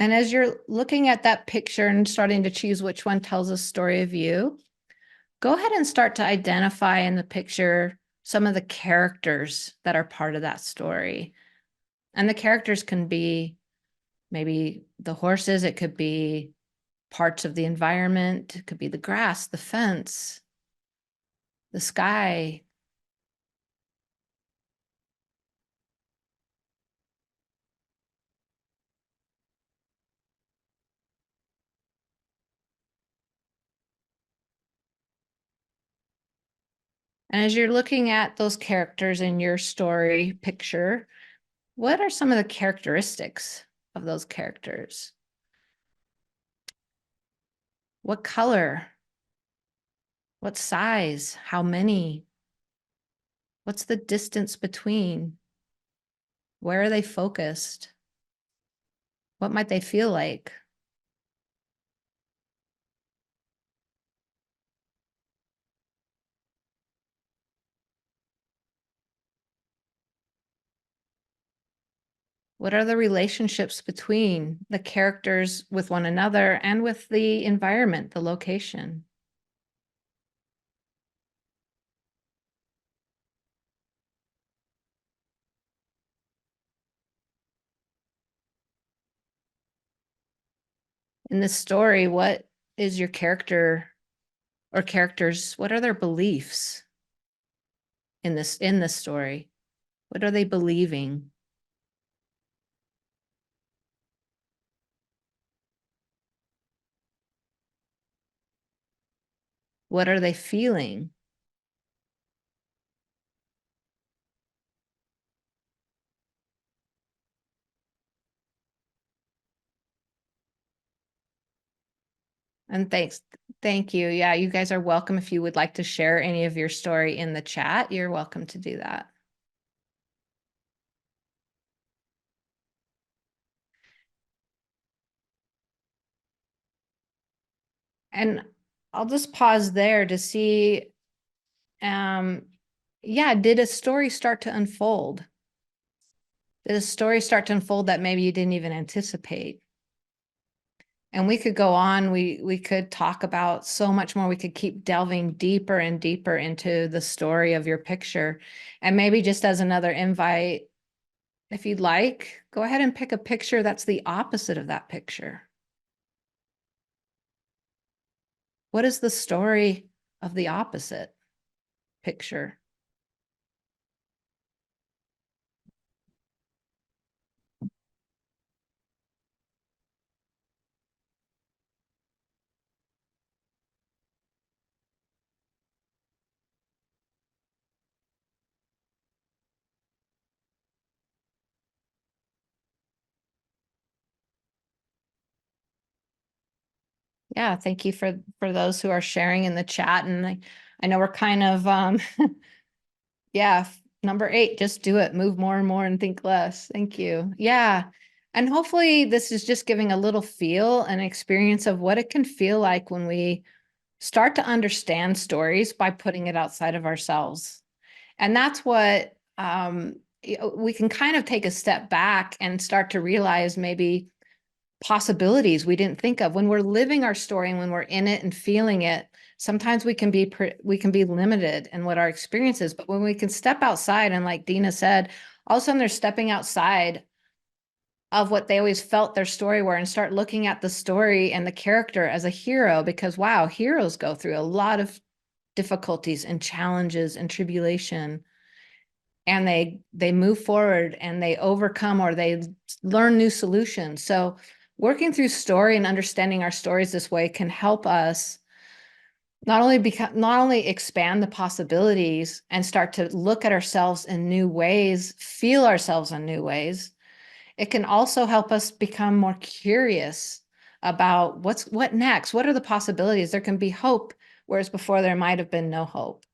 And as you're looking at that picture and starting to choose which one tells a story of you, go ahead and start to identify in the picture some of the characters that are part of that story. And the characters can be maybe the horses, it could be parts of the environment, it could be the grass, the fence, the sky. And as you're looking at those characters in your story picture, what are some of the characteristics of those characters? What color? What size? How many? What's the distance between? Where are they focused? What might they feel like? What are the relationships between the characters with one another and with the environment, the location? in this story, what is your character or characters, what are their beliefs in this story? What are they believing? What are they feeling? And thank you. Yeah, you guys are welcome. If you would like to share any of your story in the chat, you're welcome to do that. And I'll just pause there to see, yeah, did a story start to unfold? Did a story start to unfold that maybe you didn't even anticipate? And we could go on, we could talk about so much more. We could keep delving deeper and deeper into the story of your picture. And maybe just as another invite, if you'd like, go ahead and pick a picture that's the opposite of that picture. What is the story of the opposite picture? Yeah, thank you for those who are sharing in the chat. And I know we're kind of yeah, number 8, just do it, move more and more and think less. Thank you. Yeah. And hopefully this is just giving a little feel and experience of what it can feel like when we start to understand stories by putting it outside of ourselves. And that's what we can kind of take a step back and start to realize maybe possibilities we didn't think of when we're living our story and when we're in it and feeling it. Sometimes we can be limited in what our experience is, but when we can step outside, and like Dina said, all of a sudden they're stepping outside of what they always felt their story were and start looking at the story and the character as a hero, because wow, heroes go through a lot of difficulties and challenges and tribulation, and they move forward and they overcome, or they learn new solutions. So working through story and understanding our stories this way can help us not only expand the possibilities and start to look at ourselves in new ways, feel ourselves in new ways. It can also help us become more curious about what next. What are the possibilities? There can be hope, whereas before there might have been no hope.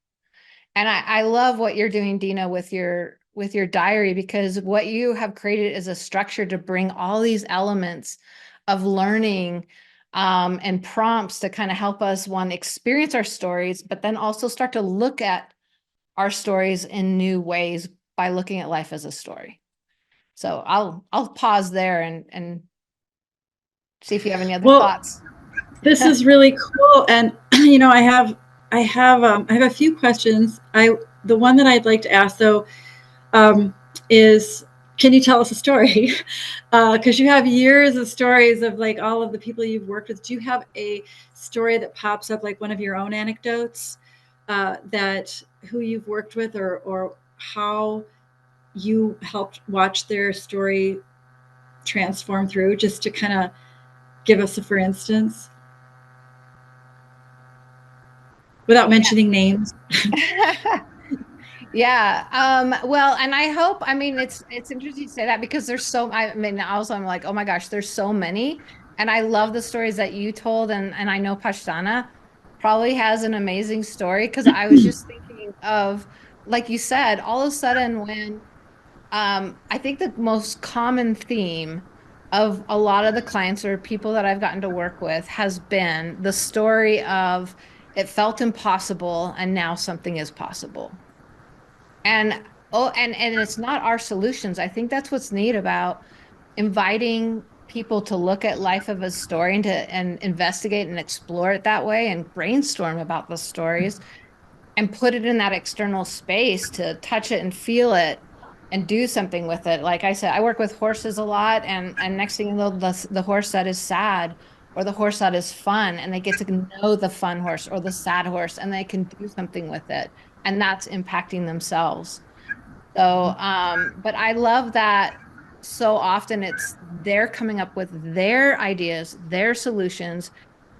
And I love what you're doing, Dina, with your diary, because what you have created is a structure to bring all these elements of learning and prompts to kind of help us, one, experience our stories, but then also start to look at our stories in new ways by looking at life as a story. So I'll pause there and see if you have any other thoughts.
This is really cool, and I have a few questions. The one that I'd like to ask though is, can you tell us a story? Because you have years of stories of like all of the people you've worked with. Do you have a story that pops up, like one of your own anecdotes, that who you've worked with, or how you helped watch their story transform through, just to kind of give us a for instance, without mentioning names?
Yeah. Well, and I hope, I mean, it's interesting to say that, because I mean, also I'm like, oh my gosh, there's so many. And I love the stories that you told. And I know Pashtana probably has an amazing story, because I was just thinking of, like you said, all of a sudden when, I think the most common theme of a lot of the clients or people that I've gotten to work with has been the story of, it felt impossible and now something is possible. And and it's not our solutions. I think that's what's neat about inviting people to look at life of a story and investigate and explore it that way and brainstorm about the stories and put it in that external space to touch it and feel it and do something with it. Like I said, I work with horses a lot, and next thing you know, the horse that is sad or the horse that is fun, and they get to know the fun horse or the sad horse, and they can do something with it, and that's impacting themselves. So, but I love that so often they're coming up with their ideas, their solutions.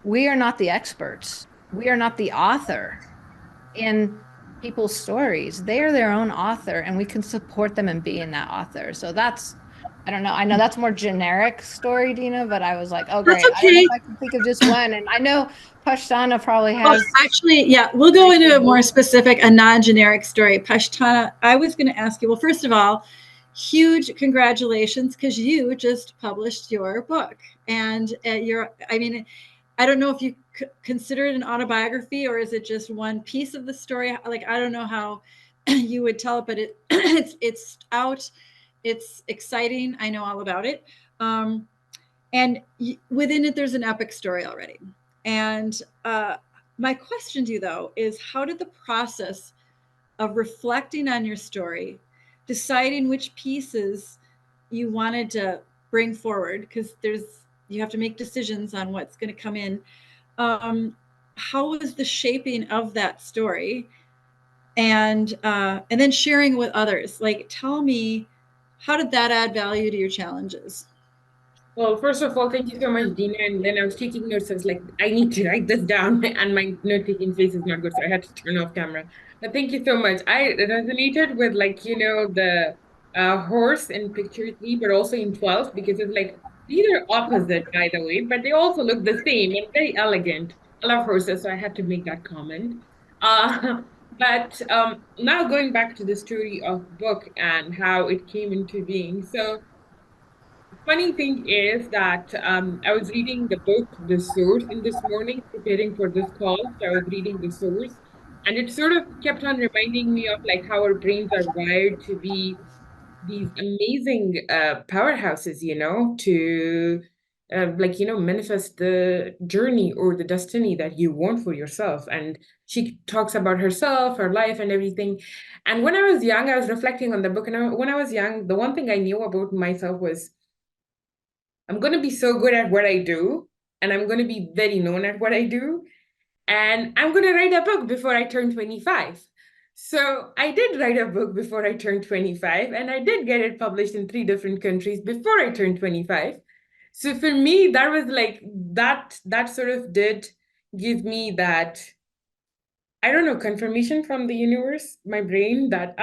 We are not the experts. We are not the author in people's stories. They are their own author, and we can support them in being that author. So that's, I don't know. I know that's more generic story, Dina, but I was like, oh, great.
That's
I don't know
okay.
if I can think of just one. And I know Pashtana probably
Well,
has.
actually, yeah, we'll go into a more specific, a non-generic story. Pashtana, I was going to ask you, well, first of all, huge congratulations, because you just published your book. And I mean, I don't know if you consider it an autobiography, or is it just one piece of the story? Like, I don't know how you would tell it, but it's out. It's exciting. I know all about it. And within it, there's an epic story already. And my question to you, though, is how did the process of reflecting on your story, deciding which pieces you wanted to bring forward, because you have to make decisions on what's going to come in. How was the shaping of that story, and then sharing with others? Like, tell me, how did that add value to your challenges?
Well, first of all, thank you so much, Dina. And then I was taking notes. I was like, I need to write this down, and my note-taking face is not good, so I had to turn off camera. But thank you so much. I resonated with, like, the horse in picture 3, but also in 12, because it's like these are opposite, by the way, but they also look the same and very elegant. I love horses, so I had to make that comment. But now going back to the story of book and how it came into being. So funny thing is that I was reading the book, The Source, in this morning, preparing for this call. So I was reading The Source, and it sort of kept on reminding me of like how our brains are wired to be these amazing powerhouses, to manifest the journey or the destiny that you want for yourself. And she talks about herself, her life, and everything. And when I was young, I was reflecting on the book, and when I was young, the one thing I knew about myself was I'm going to be so good at what I do, and I'm going to be very known at what I do, and I'm going to write a book before I turn 25. So I did write a book before I turned 25, and I did get it published in 3 different countries before I turned 25. So for me, that was like that sort of did give me that, I don't know, confirmation from the universe, my brain, that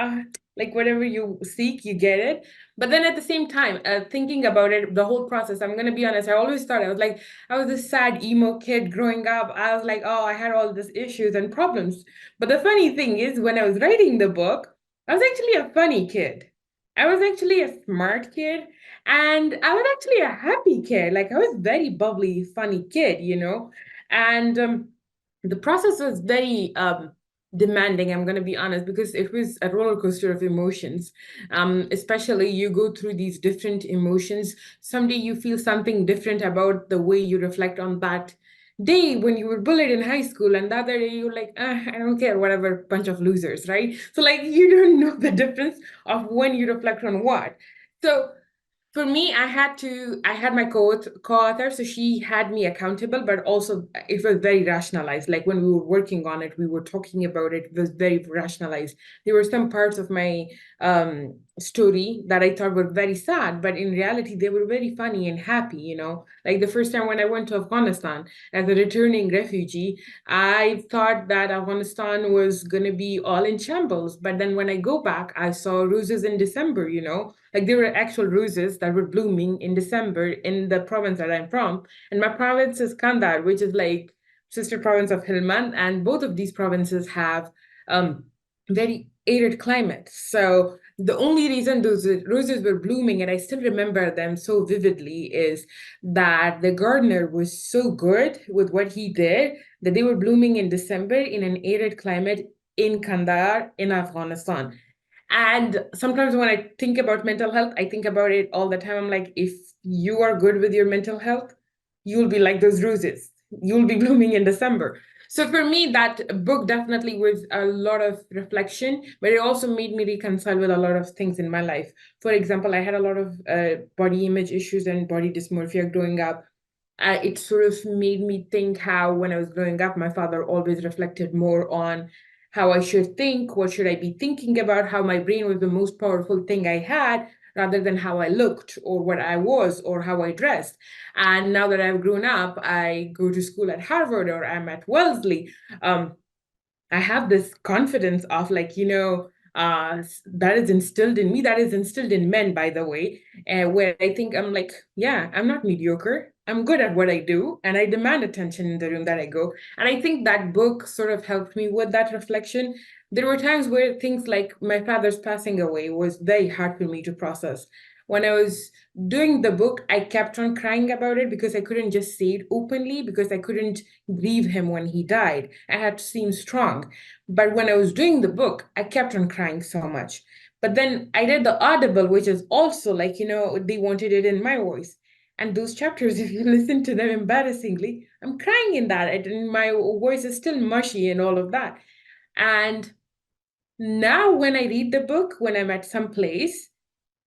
like whatever you seek, you get it. But then at the same time, thinking about it, the whole process, I'm gonna be honest, I always thought I was this sad emo kid growing up. I was like, oh, I had all these issues and problems. But the funny thing is, when I was writing the book, I was actually a funny kid. I was actually a smart kid, and I was actually a happy kid. Like, I was very bubbly, funny kid, and the process was very demanding, I'm going to be honest, because it was a roller coaster of emotions. Especially you go through these different emotions. Someday you feel something different about the way you reflect on that day when you were bullied in high school, and the other day you're like, I don't care, whatever, bunch of losers, right? So like you don't know the difference of when you reflect on what. So for me, I had my co-author, so she had me accountable, but also it was very rationalized. Like when we were working on it, we were talking about it, it was very rationalized. There were some parts of my story that I thought were very sad, but in reality, they were very funny and happy. Like the first time when I went to Afghanistan as a returning refugee, I thought that Afghanistan was going to be all in shambles. But then when I go back, I saw roses in December. Like there were actual roses that were blooming in December in the province that I'm from. And my province is Kandahar, which is like sister province of Helmand. And both of these provinces have very arid climate. So the only reason those roses were blooming, and I still remember them so vividly, is that the gardener was so good with what he did that they were blooming in December in an arid climate in Kandahar in Afghanistan. And sometimes when I think about mental health, I think about it all the time. I'm like, if you are good with your mental health, you'll be like those roses. You'll be blooming in December. So for me, that book definitely was a lot of reflection, but it also made me reconcile with a lot of things in my life. For example, I had a lot of body image issues and body dysmorphia growing up. it sort of made me think how when I was growing up, my father always reflected more on how I should think, what should I be thinking about, how my brain was the most powerful thing I had, rather than how I looked or what I was or how I dressed. And now that I've grown up, I go to school at Harvard or I'm at Wellesley. I have this confidence of like, that is instilled in me, that is instilled in men, by the way, where I think I'm like, yeah, I'm not mediocre. I'm good at what I do, and I demand attention in the room that I go. And I think that book sort of helped me with that reflection. There were times where things like my father's passing away was very hard for me to process. When I was doing the book, I kept on crying about it because I couldn't just say it openly, because I couldn't grieve him when he died. I had to seem strong. But when I was doing the book, I kept on crying so much. But then I did the Audible, which is also like, they wanted it in my voice. And those chapters, if you listen to them embarrassingly, I'm crying in that. And my voice is still mushy and all of that. And now when I read the book, when I'm at some place,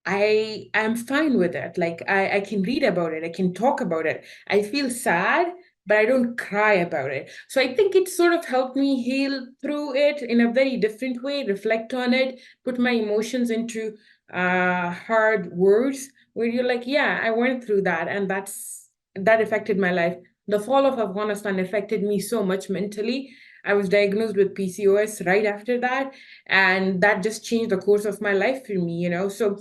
I am fine with it. Like I can read about it, I can talk about it. I feel sad, but I don't cry about it. So I think it sort of helped me heal through it in a very different way, reflect on it, put my emotions into hard words where you're like, yeah, I went through that, and that affected my life. The fall of Afghanistan affected me so much mentally. I was diagnosed with PCOS right after that, and that just changed the course of my life for me. So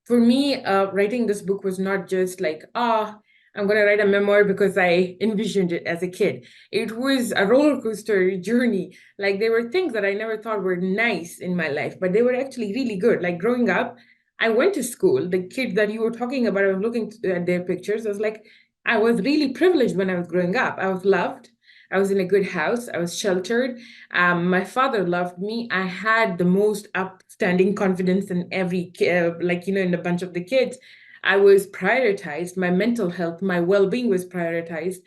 for me, writing this book was not just like, I'm going to write a memoir because I envisioned it as a kid. It was a roller coaster journey. Like there were things that I never thought were nice in my life, but they were actually really good. Like growing up, I went to school. The kids that you were talking about, I was looking at their pictures. I was like, I was really privileged when I was growing up. I was loved. I was in a good house. I was sheltered. My father loved me. I had the most upstanding confidence in every, in a bunch of the kids. I was prioritized. My mental health, my well-being was prioritized.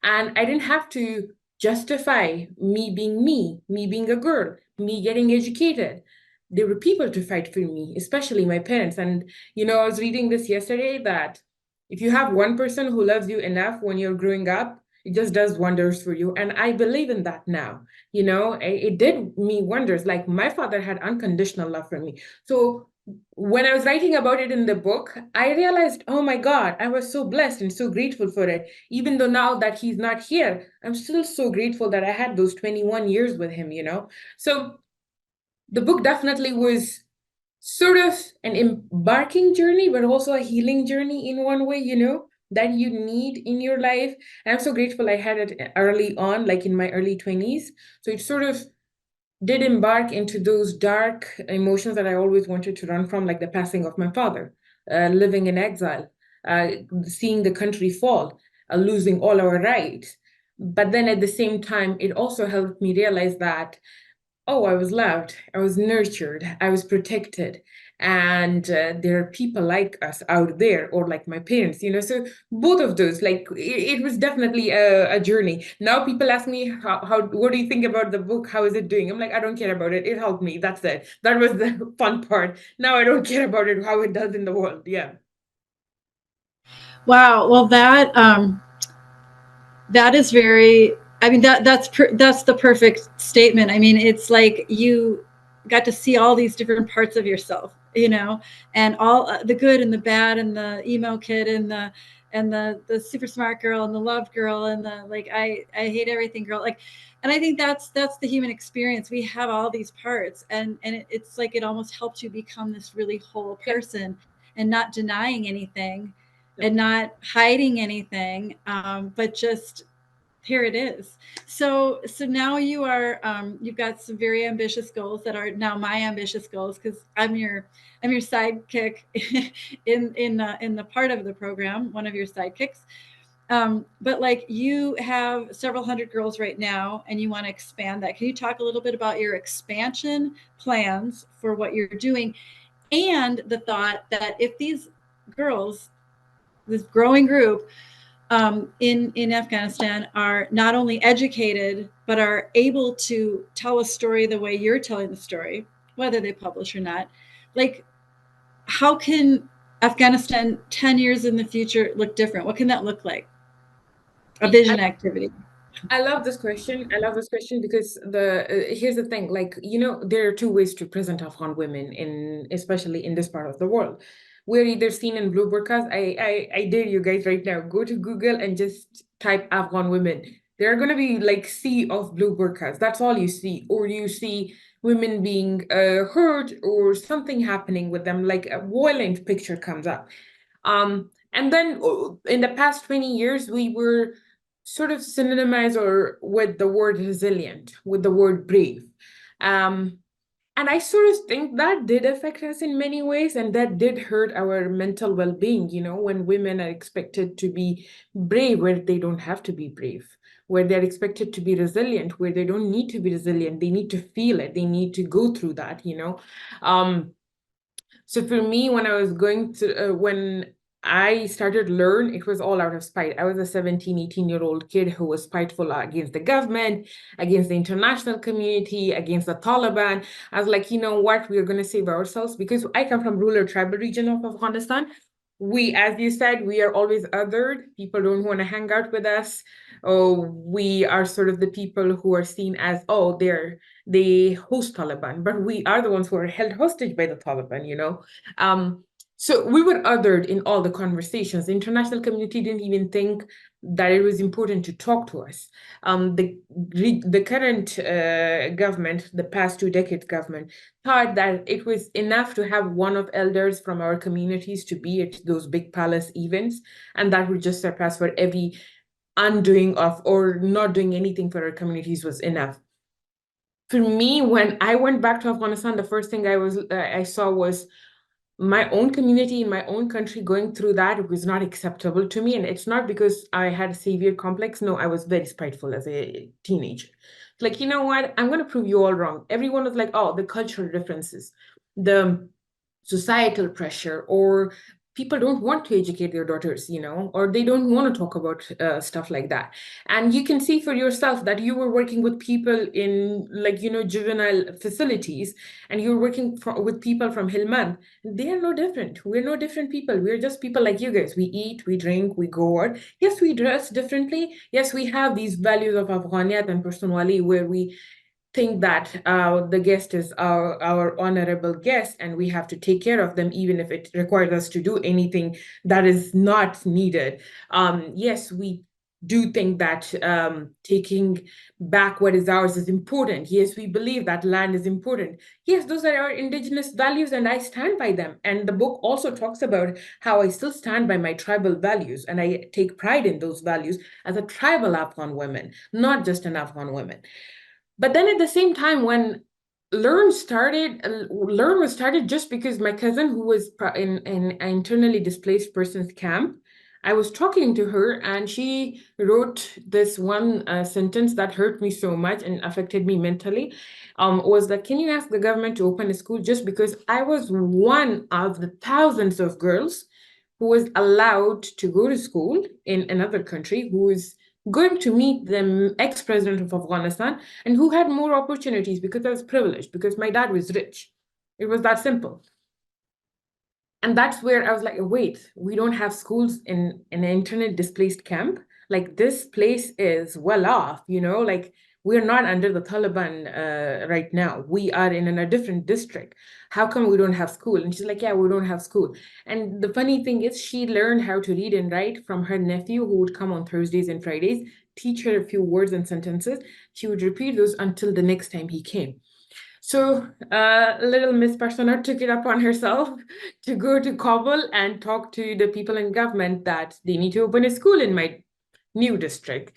And I didn't have to justify me being a girl, me getting educated. There were people to fight for me, especially my parents. And, I was reading this yesterday that if you have one person who loves you enough when you're growing up, it just does wonders for you. And I believe in that now. It did me wonders. Like my father had unconditional love for me. So when I was writing about it in the book, I realized, oh my God, I was so blessed and so grateful for it. Even though now that he's not here, I'm still so grateful that I had those 21 years with him. So the book definitely was sort of an embarking journey, but also a healing journey in one way, that you need in your life. And I'm so grateful I had it early on, like in my early 20s. So it sort of did embark into those dark emotions that I always wanted to run from, like the passing of my father, living in exile, seeing the country fall, losing all our rights. But then at the same time, it also helped me realize that, oh, I was loved, I was nurtured, I was protected. And there are people like us out there, or like my parents. So both of those, like it was definitely a journey. Now people ask me, what do you think about the book? How is it doing? I'm like, I don't care about it. It helped me. That's it. That was the fun part. Now I don't care about it, how it does in the world. Yeah.
Wow. Well, that is very, I mean, that's the perfect statement. I mean, it's like you got to see all these different parts of yourself, and all the good and the bad, and the emo kid, and the super smart girl, and the loved girl, and the like I hate everything girl, like. And I think that's the human experience. We have all these parts, and it's like it almost helps you become this really whole person, and not denying anything, and not hiding anything, but just here it is. So now you've got some very ambitious goals that are now my ambitious goals, because I'm your sidekick in the part of the program, one of your sidekicks. But like you have several hundred girls right now, and you want to expand that. Can you talk a little bit about your expansion plans for what you're doing, and the thought that if these girls, this growing group, in Afghanistan, are not only educated, but are able to tell a story the way you're telling the story, whether they publish or not, like how can Afghanistan 10 years in the future look different? What can that look like? a vision activity?
I love this question. I love this question because here's the thing, like, there are two ways to present Afghan women especially in this part of the world. We're either seen in blue burqas. I dare you guys right now, go to Google and just type Afghan women. There are gonna be like sea of blue burqas. That's all you see, or you see women being hurt or something happening with them, like a violent picture comes up. And then in the past 20 years, we were sort of synonymized or with the word resilient, with the word brave. And I sort of think that did affect us in many ways, and that did hurt our mental well-being, when women are expected to be brave where they don't have to be brave, where they're expected to be resilient, where they don't need to be resilient. They need to feel it. They need to go through that. So for me, when I started learn, it was all out of spite. I was a 17, 18-year-old kid who was spiteful against the government, against the international community, against the Taliban. I was like, you know what? We're going to save ourselves, because I come from rural tribal region of Afghanistan. We, as you said, we are always othered. People don't want to hang out with us. Oh, we are sort of the people who are seen as, they host Taliban, but we are the ones who are held hostage by the Taliban. So we were othered in all the conversations. The international community didn't even think that it was important to talk to us. The current government, the past 2 decades government, thought that it was enough to have one of elders from our communities to be at those big palace events, and that would just surpass for every undoing of or not doing anything for our communities was enough. For me, when I went back to Afghanistan, the first thing I saw was my own community in my own country going through that. It was not acceptable to me. And it's not because I had a savior complex. No, I was very spiteful as a teenager. Like, you know what? I'm going to prove you all wrong. Everyone was like, oh, the cultural differences, the societal pressure, or people don't want to educate their daughters, or they don't want to talk about stuff like that. And you can see for yourself that you were working with people in, like, juvenile facilities, and you're working with people from Helmand. They are no different. We're no different people. We're just people like you guys. We eat, we drink, we go out. Yes, we dress differently. Yes, we have these values of Afghaniyat and personality, where we think that the guest is our honorable guest, and we have to take care of them, even if it requires us to do anything that is not needed. Yes, we do think that taking back what is ours is important. Yes, we believe that land is important. Yes, those are our indigenous values, and I stand by them. And the book also talks about how I still stand by my tribal values, and I take pride in those values as a tribal Afghan woman, not just an Afghan woman. But then at the same time, when Learn was started just because my cousin, who was in an internally displaced persons camp, I was talking to her, and she wrote this one sentence that hurt me so much and affected me mentally. Was that, can you ask the government to open a school? Just because I was one of the thousands of girls who was allowed to go to school in another country, who is going to meet the ex-president of Afghanistan, and who had more opportunities because I was privileged, because my dad was rich. It was that simple. And that's where I was like, wait, we don't have schools in an internally displaced camp? Like, this place is well off, like, we're not under the Taliban right now. We are in a different district. How come we don't have school? And she's like, yeah, we don't have school. And the funny thing is, she learned how to read and write from her nephew, who would come on Thursdays and Fridays, teach her a few words and sentences. She would repeat those until the next time he came. So little Miss Persona took it upon herself to go to Kabul and talk to the people in government that they need to open a school in my new district.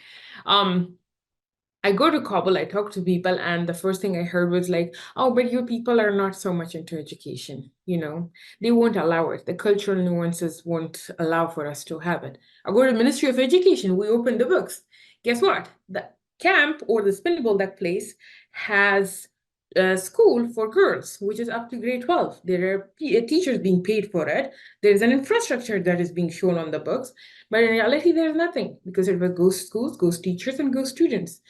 I go to Kabul, I talk to people, and the first thing I heard was like, oh, but your people are not so much into education, They won't allow it. The cultural nuances won't allow for us to have it. I go to the Ministry of Education, we open the books. Guess what? The camp, or the Spindle, that place, has a school for girls, which is up to grade 12. There are teachers being paid for it. There's an infrastructure that is being shown on the books, but in reality, there's nothing, because it was ghost schools, ghost teachers, and ghost students.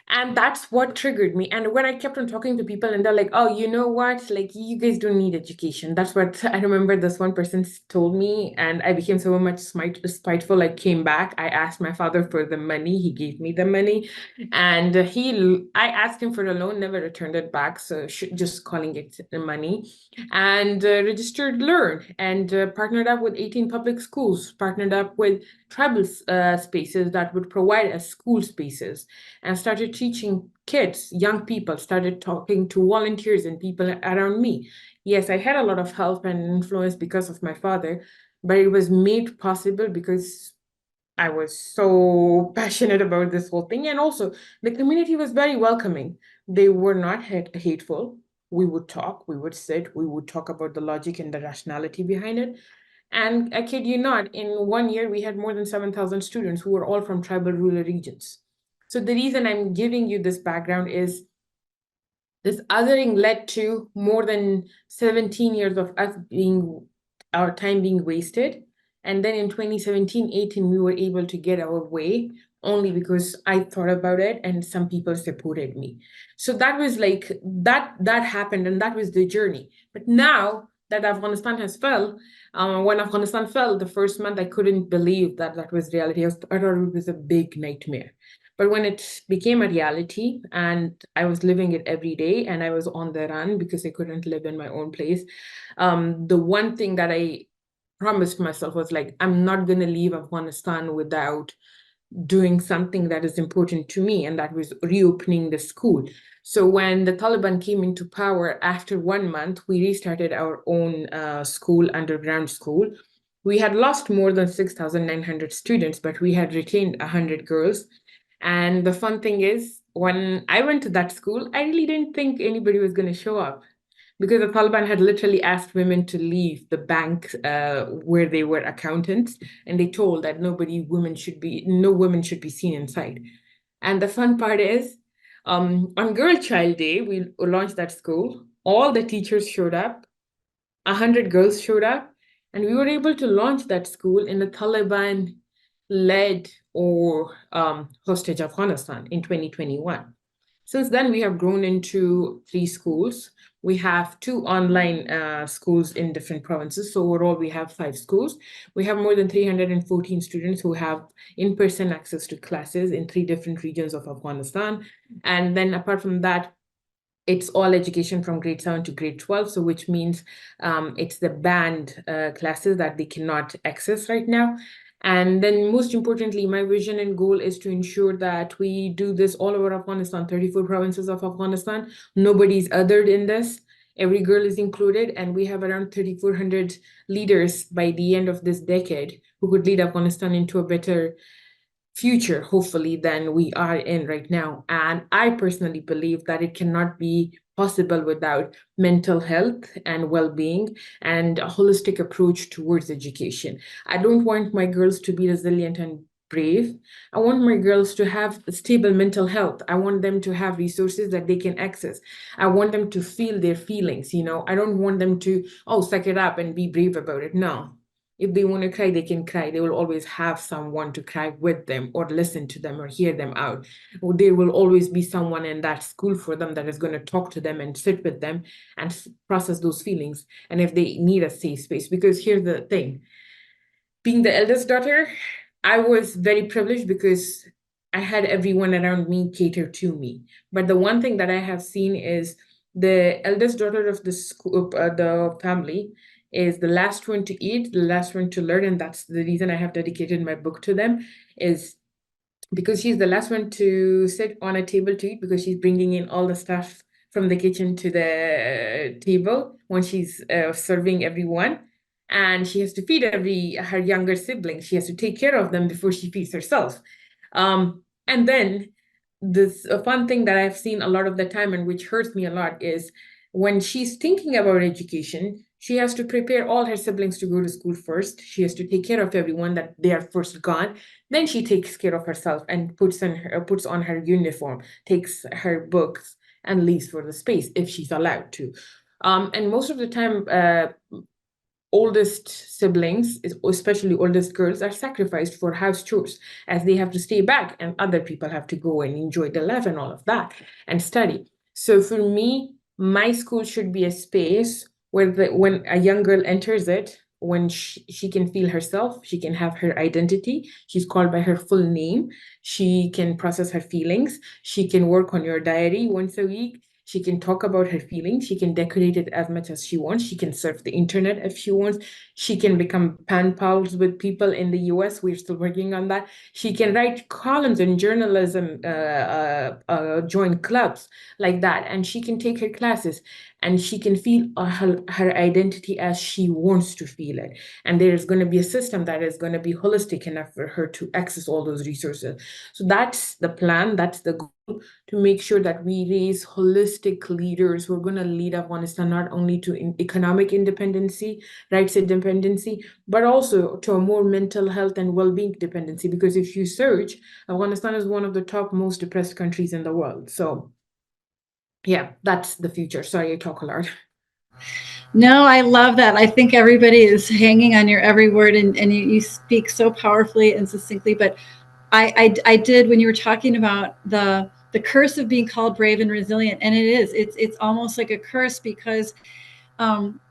And that's what triggered me. And when I kept on talking to people and they're like, oh, you know what? Like, you guys don't need education. That's what I remember this one person told me. And I became so much spiteful. I came back. I asked my father for the money. He gave me the money. And I asked him for a loan, never returned it back. So just calling it the money. And registered Learn and partnered up with 18 public schools, partnered up with tribal spaces that would provide us school spaces, and started teaching kids, young people, started talking to volunteers and people around me. Yes, I had a lot of help and influence because of my father, but it was made possible because I was so passionate about this whole thing. And also, the community was very welcoming. They were not hateful. We would talk, we would sit, we would talk about the logic and the rationality behind it. And I kid you not, in 1 year, we had more than 7,000 students who were all from tribal rural regions. So the reason I'm giving you this background is this othering led to more than 17 years of our time being wasted. And then in 2017-18, we were able to get our way only because I thought about it and some people supported me. So that was like, that happened and that was the journey. But now that Afghanistan has fell, when Afghanistan fell, the first month, I couldn't believe that that was reality. I thought it was a big nightmare. But when it became a reality and I was living it every day and I was on the run because I couldn't live in my own place, the one thing that I promised myself was like, I'm not going to leave Afghanistan without doing something that is important to me, and that was reopening the school. So when the Taliban came into power, after 1 month, we restarted our own school, underground school. We had lost more than 6,900 students, but we had retained 100 girls. And the fun thing is, when I went to that school, I really didn't think anybody was going to show up because the Taliban had literally asked women to leave the bank where they were accountants, and they told that no women should be seen inside. And the fun part is, on Girl Child Day, we launched that school. All the teachers showed up, 100 girls showed up, and we were able to launch that school in the Taliban-led or hostage Afghanistan in 2021. Since then, we have grown into 3 schools. We have 2 online schools in different provinces. So overall, we have 5 schools. We have more than 314 students who have in-person access to classes in 3 different regions of Afghanistan. And then apart from that, it's all education from grade 7 to grade 12, so which means it's the banned classes that they cannot access right now. And then most importantly, my vision and goal is to ensure that we do this all over Afghanistan, 34 provinces of Afghanistan. Nobody's othered in this. Every girl is included, and we have around 3,400 leaders by the end of this decade who could lead Afghanistan into a better future, hopefully, than we are in right now. And I personally believe that it cannot be possible without mental health and well-being and a holistic approach towards education. I don't want my girls to be resilient and brave. I want my girls to have stable mental health. I want them to have resources that they can access. I want them to feel their feelings, I don't want them to, suck it up and be brave about it. No. If they want to cry, they can cry. They will always have someone to cry with them or listen to them or hear them out. There will always be someone in that school for them that is going to talk to them and sit with them and process those feelings. And if they need a safe space, because here's the thing, being the eldest daughter, I was very privileged because I had everyone around me cater to me. But the one thing that I have seen is the eldest daughter of the school, the family, is the last one to eat, the last one to learn, and that's the reason I have dedicated my book to them, is because she's the last one to sit on a table to eat, because she's bringing in all the stuff from the kitchen to the table when she's serving everyone. And she has to feed her younger siblings. She has to take care of them before she feeds herself. And then this fun thing that I've seen a lot of the time and which hurts me a lot is when she's thinking about education, she has to prepare all her siblings to go to school first. She has to take care of everyone that they are first gone. Then she takes care of herself and puts on her uniform, takes her books, and leaves for the space if she's allowed to. And most of the time, oldest siblings, especially oldest girls, are sacrificed for house chores, as they have to stay back and other people have to go and enjoy the life and all of that and study. So for me, my school should be a space where when a young girl enters it, when she can feel herself, she can have her identity, she's called by her full name, she can process her feelings, she can work on your diary once a week, she can talk about her feelings. She can decorate it as much as she wants. She can surf the internet if she wants. She can become pen pals with people in the US. We're still working on that. She can write columns in journalism, join clubs like that. And she can take her classes and she can feel her identity as she wants to feel it. And there's going to be a system that is going to be holistic enough for her to access all those resources. So that's the plan. That's the goal, to make sure that we raise holistic leaders who are going to lead Afghanistan not only to economic independency, rights independency, but also to a more mental health and well-being dependency. Because if you search, Afghanistan is one of the top most depressed countries in the world. So yeah, that's the future. Sorry, I talk a lot.
No, I love that. I think everybody is hanging on your every word, and you speak so powerfully and succinctly. But I did, when you were talking about the curse of being called brave and resilient, and it's almost like a curse, because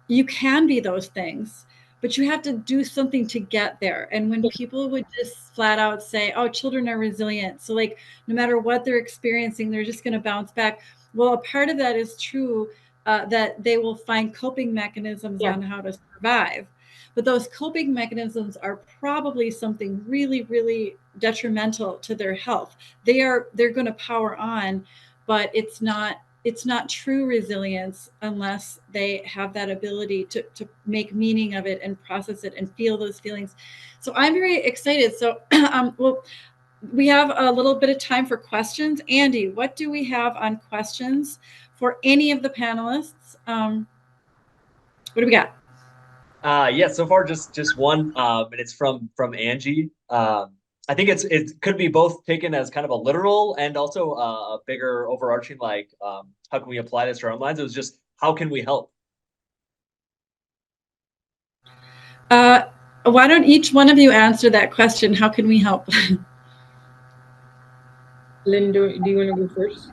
you can be those things, but you have to do something to get there. And when people would just flat out say, oh, children are resilient, so like no matter what they're experiencing, they're just going to bounce back. Well, a part of that is true, that they will find coping mechanisms on how to survive. But those coping mechanisms are probably something really, really detrimental to their health. They're going to power on, but it's not true resilience unless they have that ability to make meaning of it and process it and feel those feelings. So I'm very excited. So well, we have a little bit of time for questions. Andy, what do we have on questions for any of the panelists? What do we got?
Yeah, so far just one, and it's from Angie. I think it could be both taken as kind of a literal and also a bigger overarching, like, how can we apply this to our own lives? It was just, how can we help?
Why don't each one of you answer that question? How can we help?
Lynn, do you want to go first?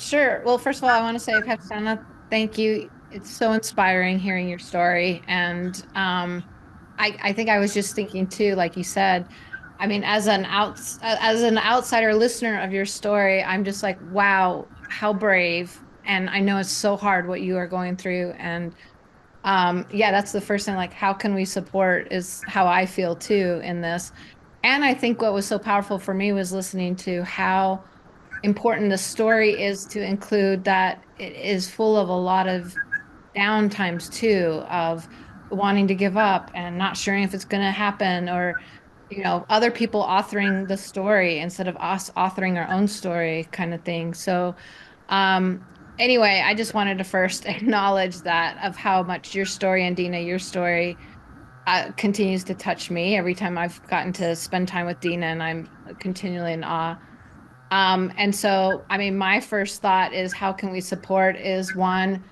Sure. Well, first of all, I want to say, Capitana, thank you. It's so inspiring hearing your story. And I think I was just thinking too, like you said, I mean, as an outsider listener of your story, I'm just like, wow, how brave. And I know it's so hard what you are going through. And yeah, that's the first thing, like, how can we support is how I feel too in this. And I think what was so powerful for me was listening to how important the story is, to include that it is full of a lot of down times too, of wanting to give up and not sure if it's going to happen, or other people authoring the story instead of us authoring our own story, kind of thing. So anyway, I just wanted to first acknowledge that, of how much your story, and Dina, your story continues to touch me every time I've gotten to spend time with Dina, and I'm continually in awe. And so, I mean, my first thought is, how can we support? Is one,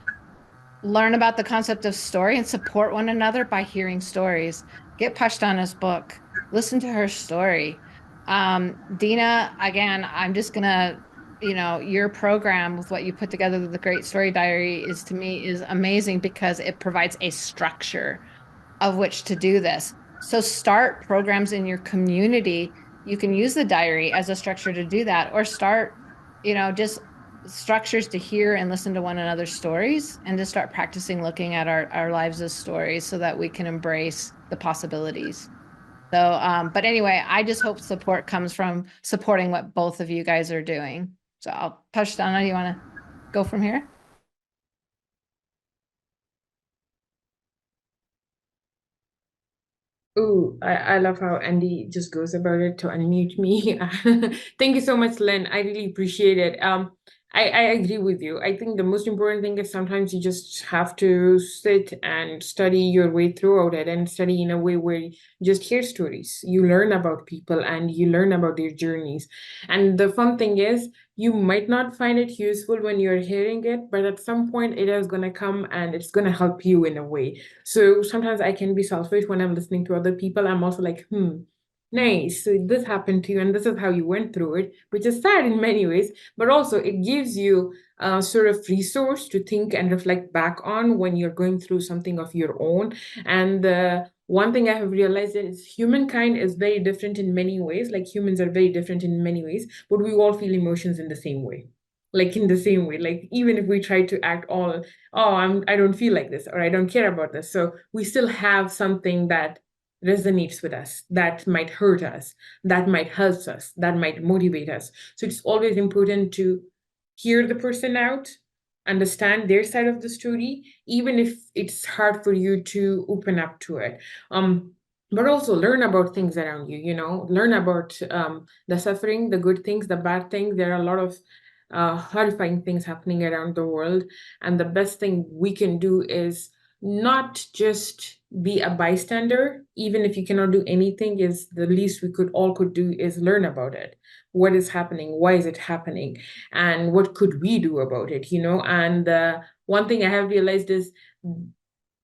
learn about the concept of story and support one another by hearing stories. Get Pashtana's book, listen to her story. Dina, again, I'm just gonna, your program with what you put together, the Great Story Diary, is, to me, is amazing, because it provides a structure of which to do this. So start programs in your community. You can use the diary as a structure to do that, or start, just structures to hear and listen to one another's stories, and to start practicing looking at our lives as stories, so that we can embrace the possibilities. So, but anyway, I just hope support comes from supporting what both of you guys are doing. So I'll push down. Do you want to go from here?
Ooh, I love how Andy just goes about it to unmute me. Thank you so much, Lynn. I really appreciate it. I agree with you. I think the most important thing is sometimes you just have to sit and study your way throughout it, and study in a way where you just hear stories. You learn about people and you learn about their journeys. And the fun thing is, you might not find it useful when you're hearing it, but at some point it is going to come and it's going to help you in a way. So sometimes I can be selfish when I'm listening to other people. I'm also like, nice. So this happened to you, and this is how you went through it, which is sad in many ways, but also it gives you a sort of resource to think and reflect back on when you're going through something of your own. And one thing I have realized is humankind is very different in many ways. Like humans are very different in many ways, but we all feel emotions in the same way. Like in the same way, like even if we try to act all, I don't feel like this, or I don't care about this. So we still have something that resonates with us, that might hurt us, that might help us, that might motivate us. So it's always important to hear the person out, understand their side of the story, even if it's hard for you to open up to it. But also learn about things around you, learn about the suffering, the good things, the bad things. There are a lot of horrifying things happening around the world. And the best thing we can do is not just be a bystander. Even if you cannot do anything, is the least we could do is learn about it. What is happening? Why is it happening? And what could we do about it? And one thing I have realized is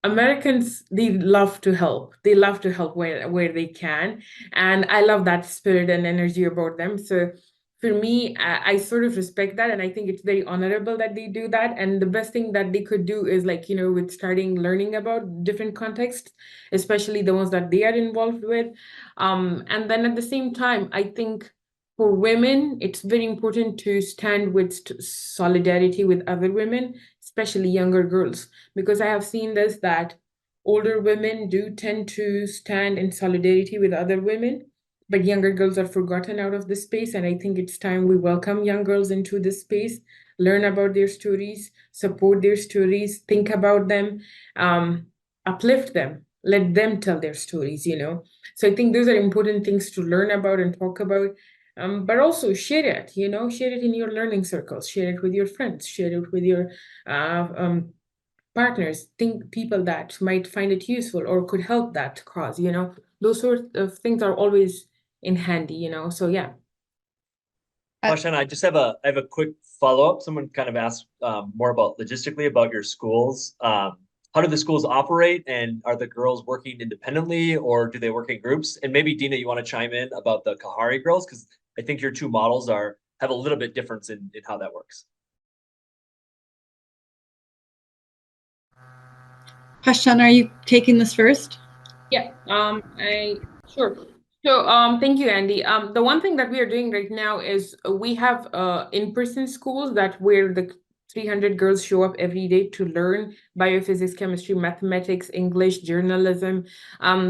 Americans, they love to help. They love to help where they can. And I love that spirit and energy about them. So for me, I sort of respect that. And I think it's very honorable that they do that. And the best thing that they could do is like, with starting learning about different contexts, especially the ones that they are involved with. And then at the same time, I think for women, it's very important to stand with solidarity with other women, especially younger girls, because I have seen this, that older women do tend to stand in solidarity with other women, but younger girls are forgotten out of this space. And I think it's time we welcome young girls into this space, learn about their stories, support their stories, think about them, uplift them, let them tell their stories. So I think those are important things to learn about and talk about. But also share it, share it in your learning circles, share it with your friends, share it with your partners, people that might find it useful or could help that cause. Those sort of things are always in handy. So yeah.
Question, I have a quick follow-up. Someone kind of asked more about logistically about your schools. How do the schools operate, and are the girls working independently or do they work in groups? And maybe Dina, you want to chime in about the Kahari girls, because I think your two models have a little bit difference in how that works.
Hashan, are you taking this first?
Yeah, sure. So thank you, Andy. The one thing that we are doing right now is we have in-person schools where the 300 girls show up every day to learn biophysics, chemistry, mathematics, English, journalism.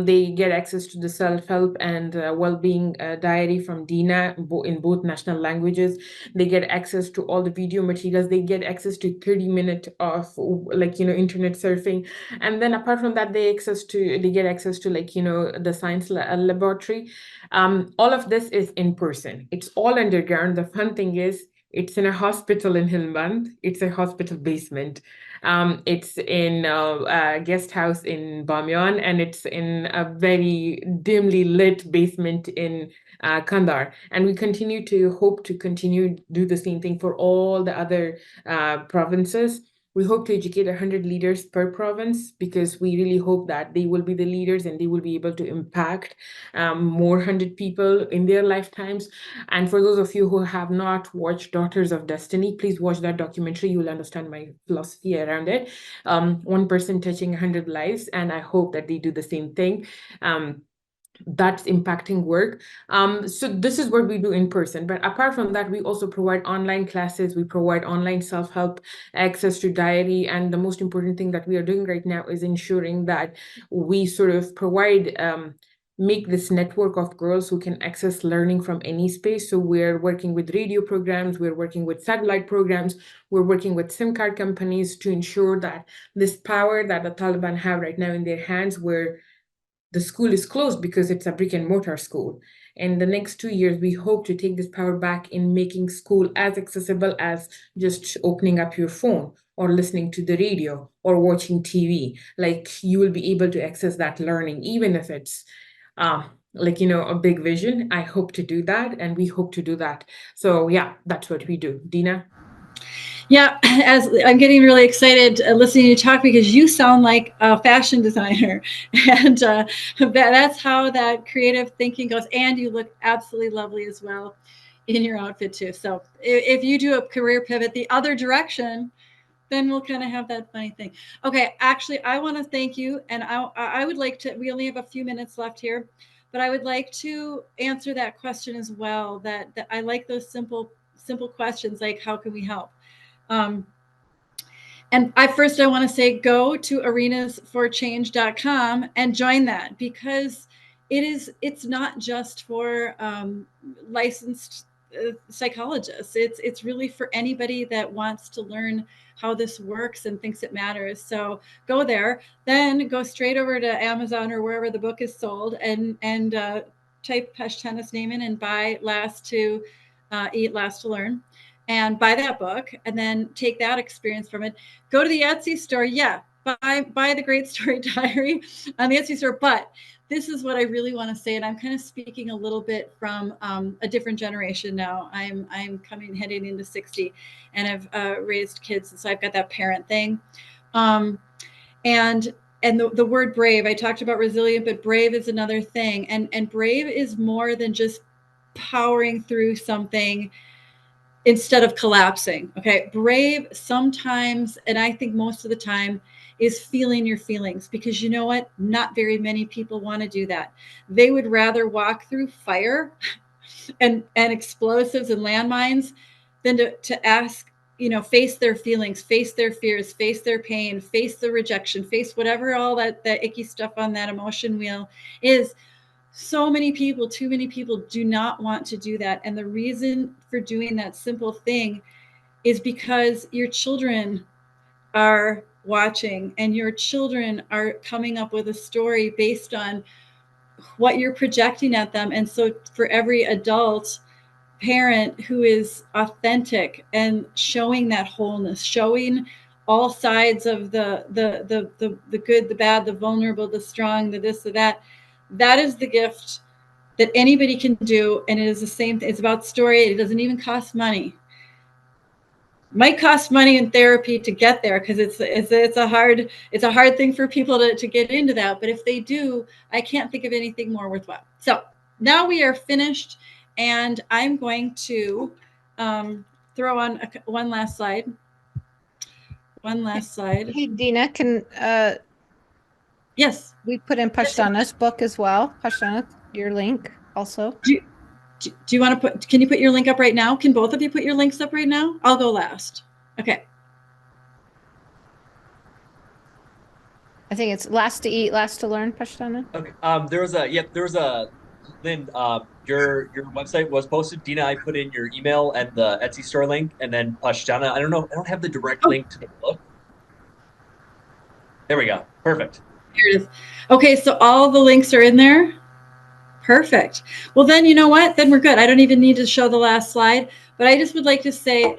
They get access to the self-help and well-being diary from Dina in both national languages. They get access to all the video materials. They get access to 30 minutes of internet surfing. And then apart from that, they get access to the science laboratory. All of this is in person. It's all underground. The fun thing is it's in a hospital in Hilmand. It's a hospital basement. It's in a guest house in Bamyan, and it's in a very dimly lit basement in Kandahar. And we hope to continue do the same thing for all the other provinces. We hope to educate 100 leaders per province, because we really hope that they will be the leaders and they will be able to impact more 100 people in their lifetimes. And for those of you who have not watched Daughters of Destiny, please watch that documentary. You will understand my philosophy around it. One person touching 100 lives, and I hope that they do the same thing. That's impacting work. So this is what we do in person. But apart from that, we also provide online classes. We provide online self-help, access to diary. And the most important thing that we are doing right now is ensuring that we sort of make this network of girls who can access learning from any space. So we're working with radio programs, we're working with satellite programs, we're working with SIM card companies to ensure that this power that the Taliban have right now in their hands, where the school is closed because it's a brick and mortar school. In the next 2 years, we hope to take this power back in making school as accessible as just opening up your phone or listening to the radio or watching TV. Like, you will be able to access that learning, even if it's like, a big vision. I hope to do that, and we hope to do that. So yeah, that's what we do. Dina?
Yeah, as I'm getting really excited listening to you talk, because you sound like a fashion designer, and that's how that creative thinking goes. And you look absolutely lovely as well in your outfit too. So if you do a career pivot the other direction, then we'll kind of have that funny thing. Okay, actually, I want to thank you, and I would like to. We only have a few minutes left here, but I would like to answer that question as well. That I like those simple questions, like how can we help. Um, and I want to say go to arenasforchange.com and join that, because it's not just for licensed psychologists. It's really for anybody that wants to learn how this works and thinks it matters. So go there, then go straight over to Amazon or wherever the book is sold, and type Pashtana's name in and buy Last to Eat, Last to Learn, and buy that book, and then take that experience from it. Go to the Etsy store. Yeah, buy the Great Story Diary on the Etsy store. But this is what I really want to say, and I'm kind of speaking a little bit from a different generation now. I'm heading into 60, and I've raised kids, and so I've got that parent thing. And the word brave, I talked about resilient, but brave is another thing. And brave is more than just powering through something instead of collapsing. Okay. Brave sometimes, and I think most of the time, is feeling your feelings, because you know what? Not very many people want to do that. They would rather walk through fire and explosives and landmines than to ask, face their feelings, face their fears, face their pain, face the rejection, face whatever all that icky stuff on that emotion wheel is. So many people, too many people, do not want to do that. And the reason for doing that simple thing is because your children are watching, and your children are coming up with a story based on what you're projecting at them. And so for every adult parent who is authentic and showing that wholeness, showing all sides of the good, the bad, the vulnerable, the strong, the this, the that, that is the gift that anybody can do. And it is the same. It's about story. It doesn't even cost money. It might cost money in therapy to get there, because it's a hard thing for people to get into that. But if they do, I can't think of anything more worthwhile. So now we are finished, and I'm going to throw on one last slide.
Hey, Dina, can
yes,
we put in Pashtana's book as well? Pashtana, your link also.
Do you want to can you put your link up right now? Can both of you put your links up right now? I'll go last. Okay.
I think it's Last to Eat, Last to Learn, Pashtana.
Okay. There was a Lynn, your website was posted. Dina, I put in your email and the Etsy store link, and then Pashtana. I don't have the direct link to the book. There we go. Perfect.
Here it is. Okay, so all the links are in there. Perfect. Well, then you know what? Then we're good. I don't even need to show the last slide, but I just would like to say,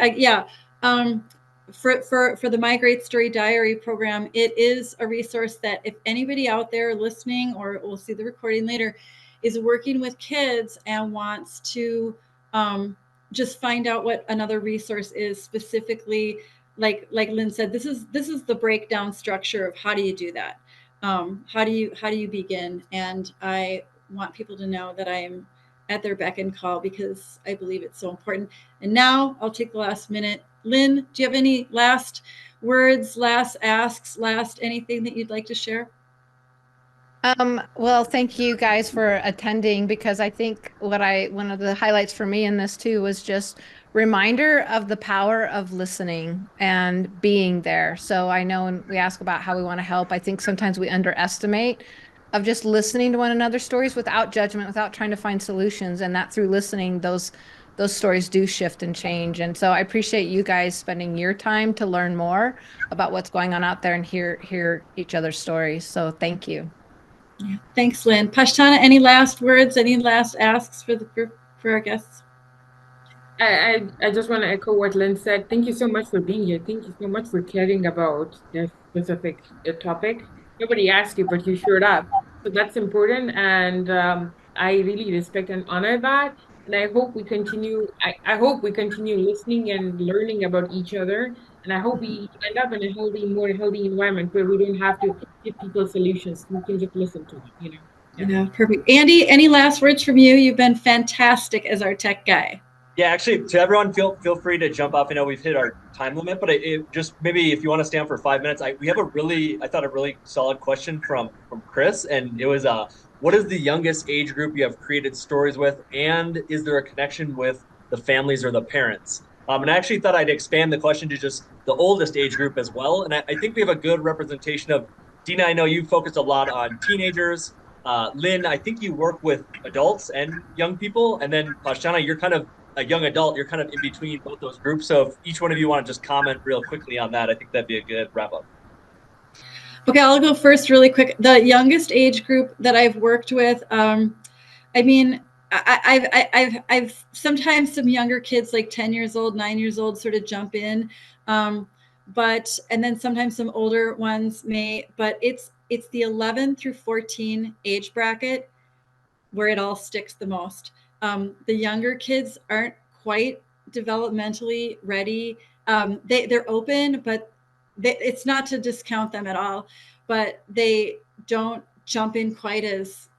for the My Great Story Diary program, it is a resource that if anybody out there listening, or we'll see the recording later, is working with kids and wants to just find out what another resource is specifically, like Lynn said, this is the breakdown structure of how do you do that. How do you begin? And I want people to know that I am at their beck and call, because I believe it's so important. And now I'll take the last minute. Lynn, do you have any last words, last asks, last anything that you'd like to share?
Well, thank you guys for attending, because I think one of the highlights for me in this too was just reminder of the power of listening and being there. So I know when we ask about how we want to help, I think sometimes we underestimate of just listening to one another's stories without judgment, without trying to find solutions, and that through listening, those stories do shift and change. And so I appreciate you guys spending your time to learn more about what's going on out there and hear each other's stories. So thank you.
Yeah. Thanks, Lynn. Pashtana, any last words, any last asks for the group, for our guests?
I just want to echo what Lynn said. Thank you so much for being here. Thank you so much for caring about this specific topic. Nobody asked you, but you showed up. So that's important. And I really respect and honor that. And I hope we continue, I hope we continue listening and learning about each other. And I hope we end up in a more healthy environment where we don't have to give people solutions. We can just listen to them, you know?
You know, perfect. Andy, any last words from you? You've been fantastic as our tech guy.
Yeah, actually, to everyone, feel free to jump off. I know we've hit our time limit, but it just maybe if you want to stay on for 5 minutes, we have I thought a really solid question from Chris, and it was what is the youngest age group you have created stories with, and is there a connection with the families or the parents? And I actually thought I'd expand the question to just the oldest age group as well, and I think we have a good representation of Dina. I know you focused a lot on teenagers. Lynn, I think you work with adults and young people, and then Pashana, you're kind of a young adult, you're kind of in between both those groups. So if each one of you want to just comment real quickly on that, I think that'd be a good wrap up.
Okay, I'll go first really quick. The youngest age group that I've worked with, I mean, I've sometimes some younger kids like 10 years old, 9 years old sort of jump in. And then sometimes some older ones but it's the 11 through 14 age bracket where it all sticks the most. The younger kids aren't quite developmentally ready. They're open, but it's not to discount them at all, but they don't jump in quite as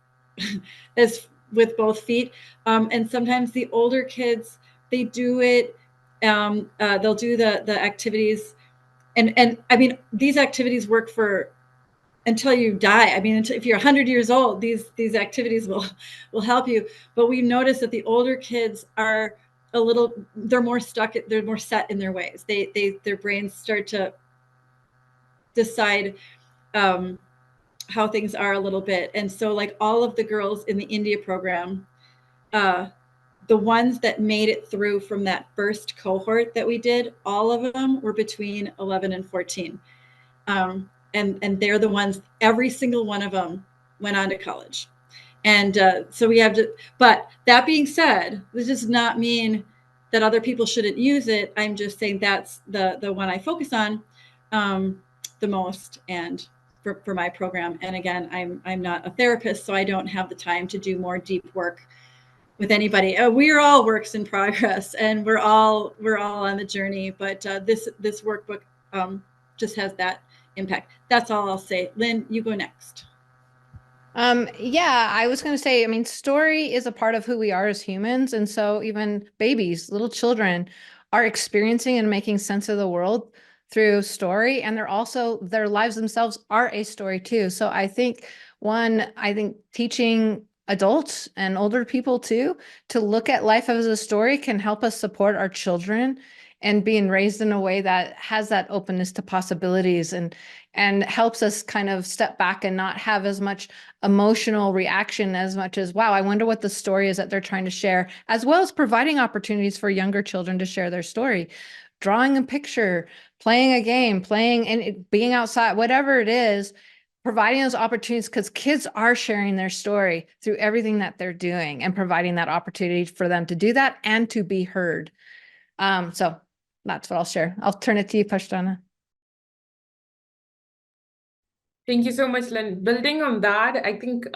as with both feet. And sometimes the older kids, they do it. They'll do the activities, and I mean these activities work for until you die. I mean, if you're 100 years old, these activities will help you. But we notice that the older kids are they're more stuck. They're more set in their ways. Their brains start to decide how things are a little bit. And so, like all of the girls in the India program, the ones that made it through from that first cohort that we did, all of them were between 11 and 14. And they're the ones, every single one of them went on to college. And so we have to, but that being said, this does not mean that other people shouldn't use it. I'm just saying that's the one I focus on the most and for my program. And again, I'm not a therapist, so I don't have the time to do more deep work with anybody. We're all works in progress, and we're all on the journey. But this workbook just has that impact. That's all I'll say. Lynn, you go next.
Yeah, I was going to say, I mean, story is a part of who we are as humans. And so even babies, little children are experiencing and making sense of the world through story. And their lives themselves are a story too. So I think teaching adults and older people too, to look at life as a story can help us support our children and being raised in a way that has that openness to possibilities and helps us kind of step back and not have as much emotional reaction as much as, wow, I wonder what the story is that they're trying to share, as well as providing opportunities for younger children to share their story. Drawing a picture, playing a game, and being outside, whatever it is, providing those opportunities, because kids are sharing their story through everything that they're doing and providing that opportunity for them to do that and to be heard. So that's what I'll share. I'll turn it to you, Pashtana.
Thank you so much, Len. Building on that, I think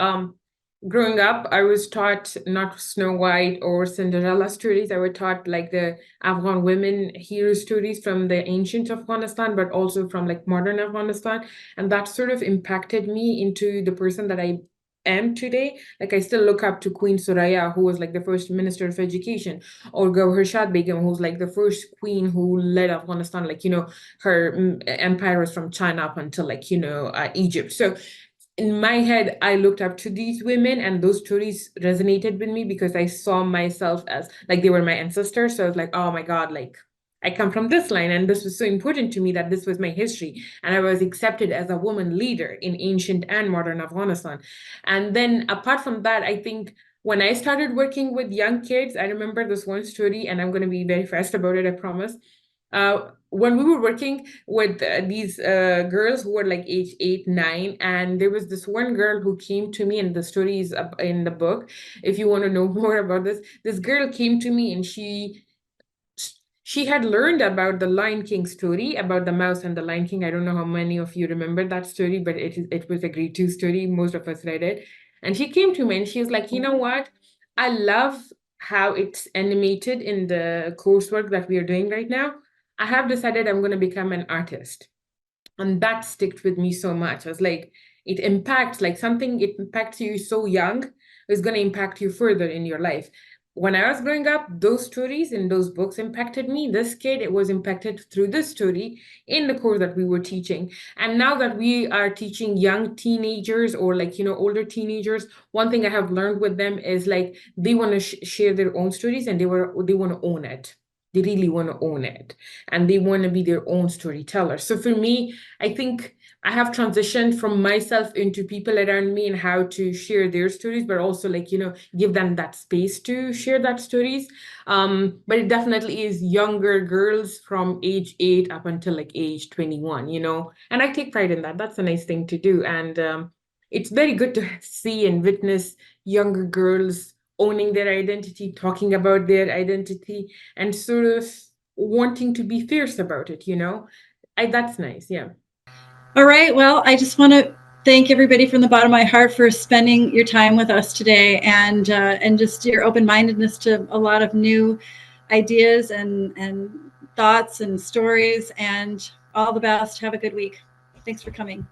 growing up, I was taught not Snow White or Cinderella stories. I was taught like the Afghan women hero stories from the ancient Afghanistan, but also from like modern Afghanistan. And that sort of impacted me into the person that I am today. Like I still look up to Queen Suraya, who was like the first Minister of Education, or Gawhar Shad Begum, who's like the first queen who led Afghanistan. Like, her empire was from China up until like, Egypt. So in my head, I looked up to these women, and those stories resonated with me because I saw myself as like they were my ancestors. So I was like, oh my God, like I come from this line, and this was so important to me that this was my history. And I was accepted as a woman leader in ancient and modern Afghanistan. And then apart from that, I think when I started working with young kids, I remember this one story, and I'm going to be very fast about it, I promise. When we were working with these girls who were like age 8, 9, and there was this one girl who came to me, and the story is up in the book. If you want to know more about this girl came to me, and she had learned about the Lion King story, about the mouse and the Lion King. I don't know how many of you remember that story, but it was a grade 2 story. Most of us read it. And she came to me and she was like, you know what? I love how it's animated in the coursework that we are doing right now. I have decided I'm going to become an artist. And that sticked with me so much. I was like, it impacts, like something, it impacts you so young, is going to impact you further in your life. When I was growing up, those stories in those books impacted me. This kid, it was impacted through this story in the course that we were teaching. And now that we are teaching young teenagers or like, older teenagers, one thing I have learned with them is like they want to share their own stories and they want to own it. They really want to own it and they want to be their own storyteller. So for me, I think I have transitioned from myself into people around me and how to share their stories, but also like, give them that space to share that stories. But it definitely is younger girls from age 8 up until like age 21, and I take pride in that. That's a nice thing to do. And it's very good to see and witness younger girls owning their identity, talking about their identity, and sort of wanting to be fierce about it, that's nice. Yeah.
All right. Well, I just want to thank everybody from the bottom of my heart for spending your time with us today and just your open-mindedness to a lot of new ideas and thoughts and stories, and all the best. Have a good week. Thanks for coming.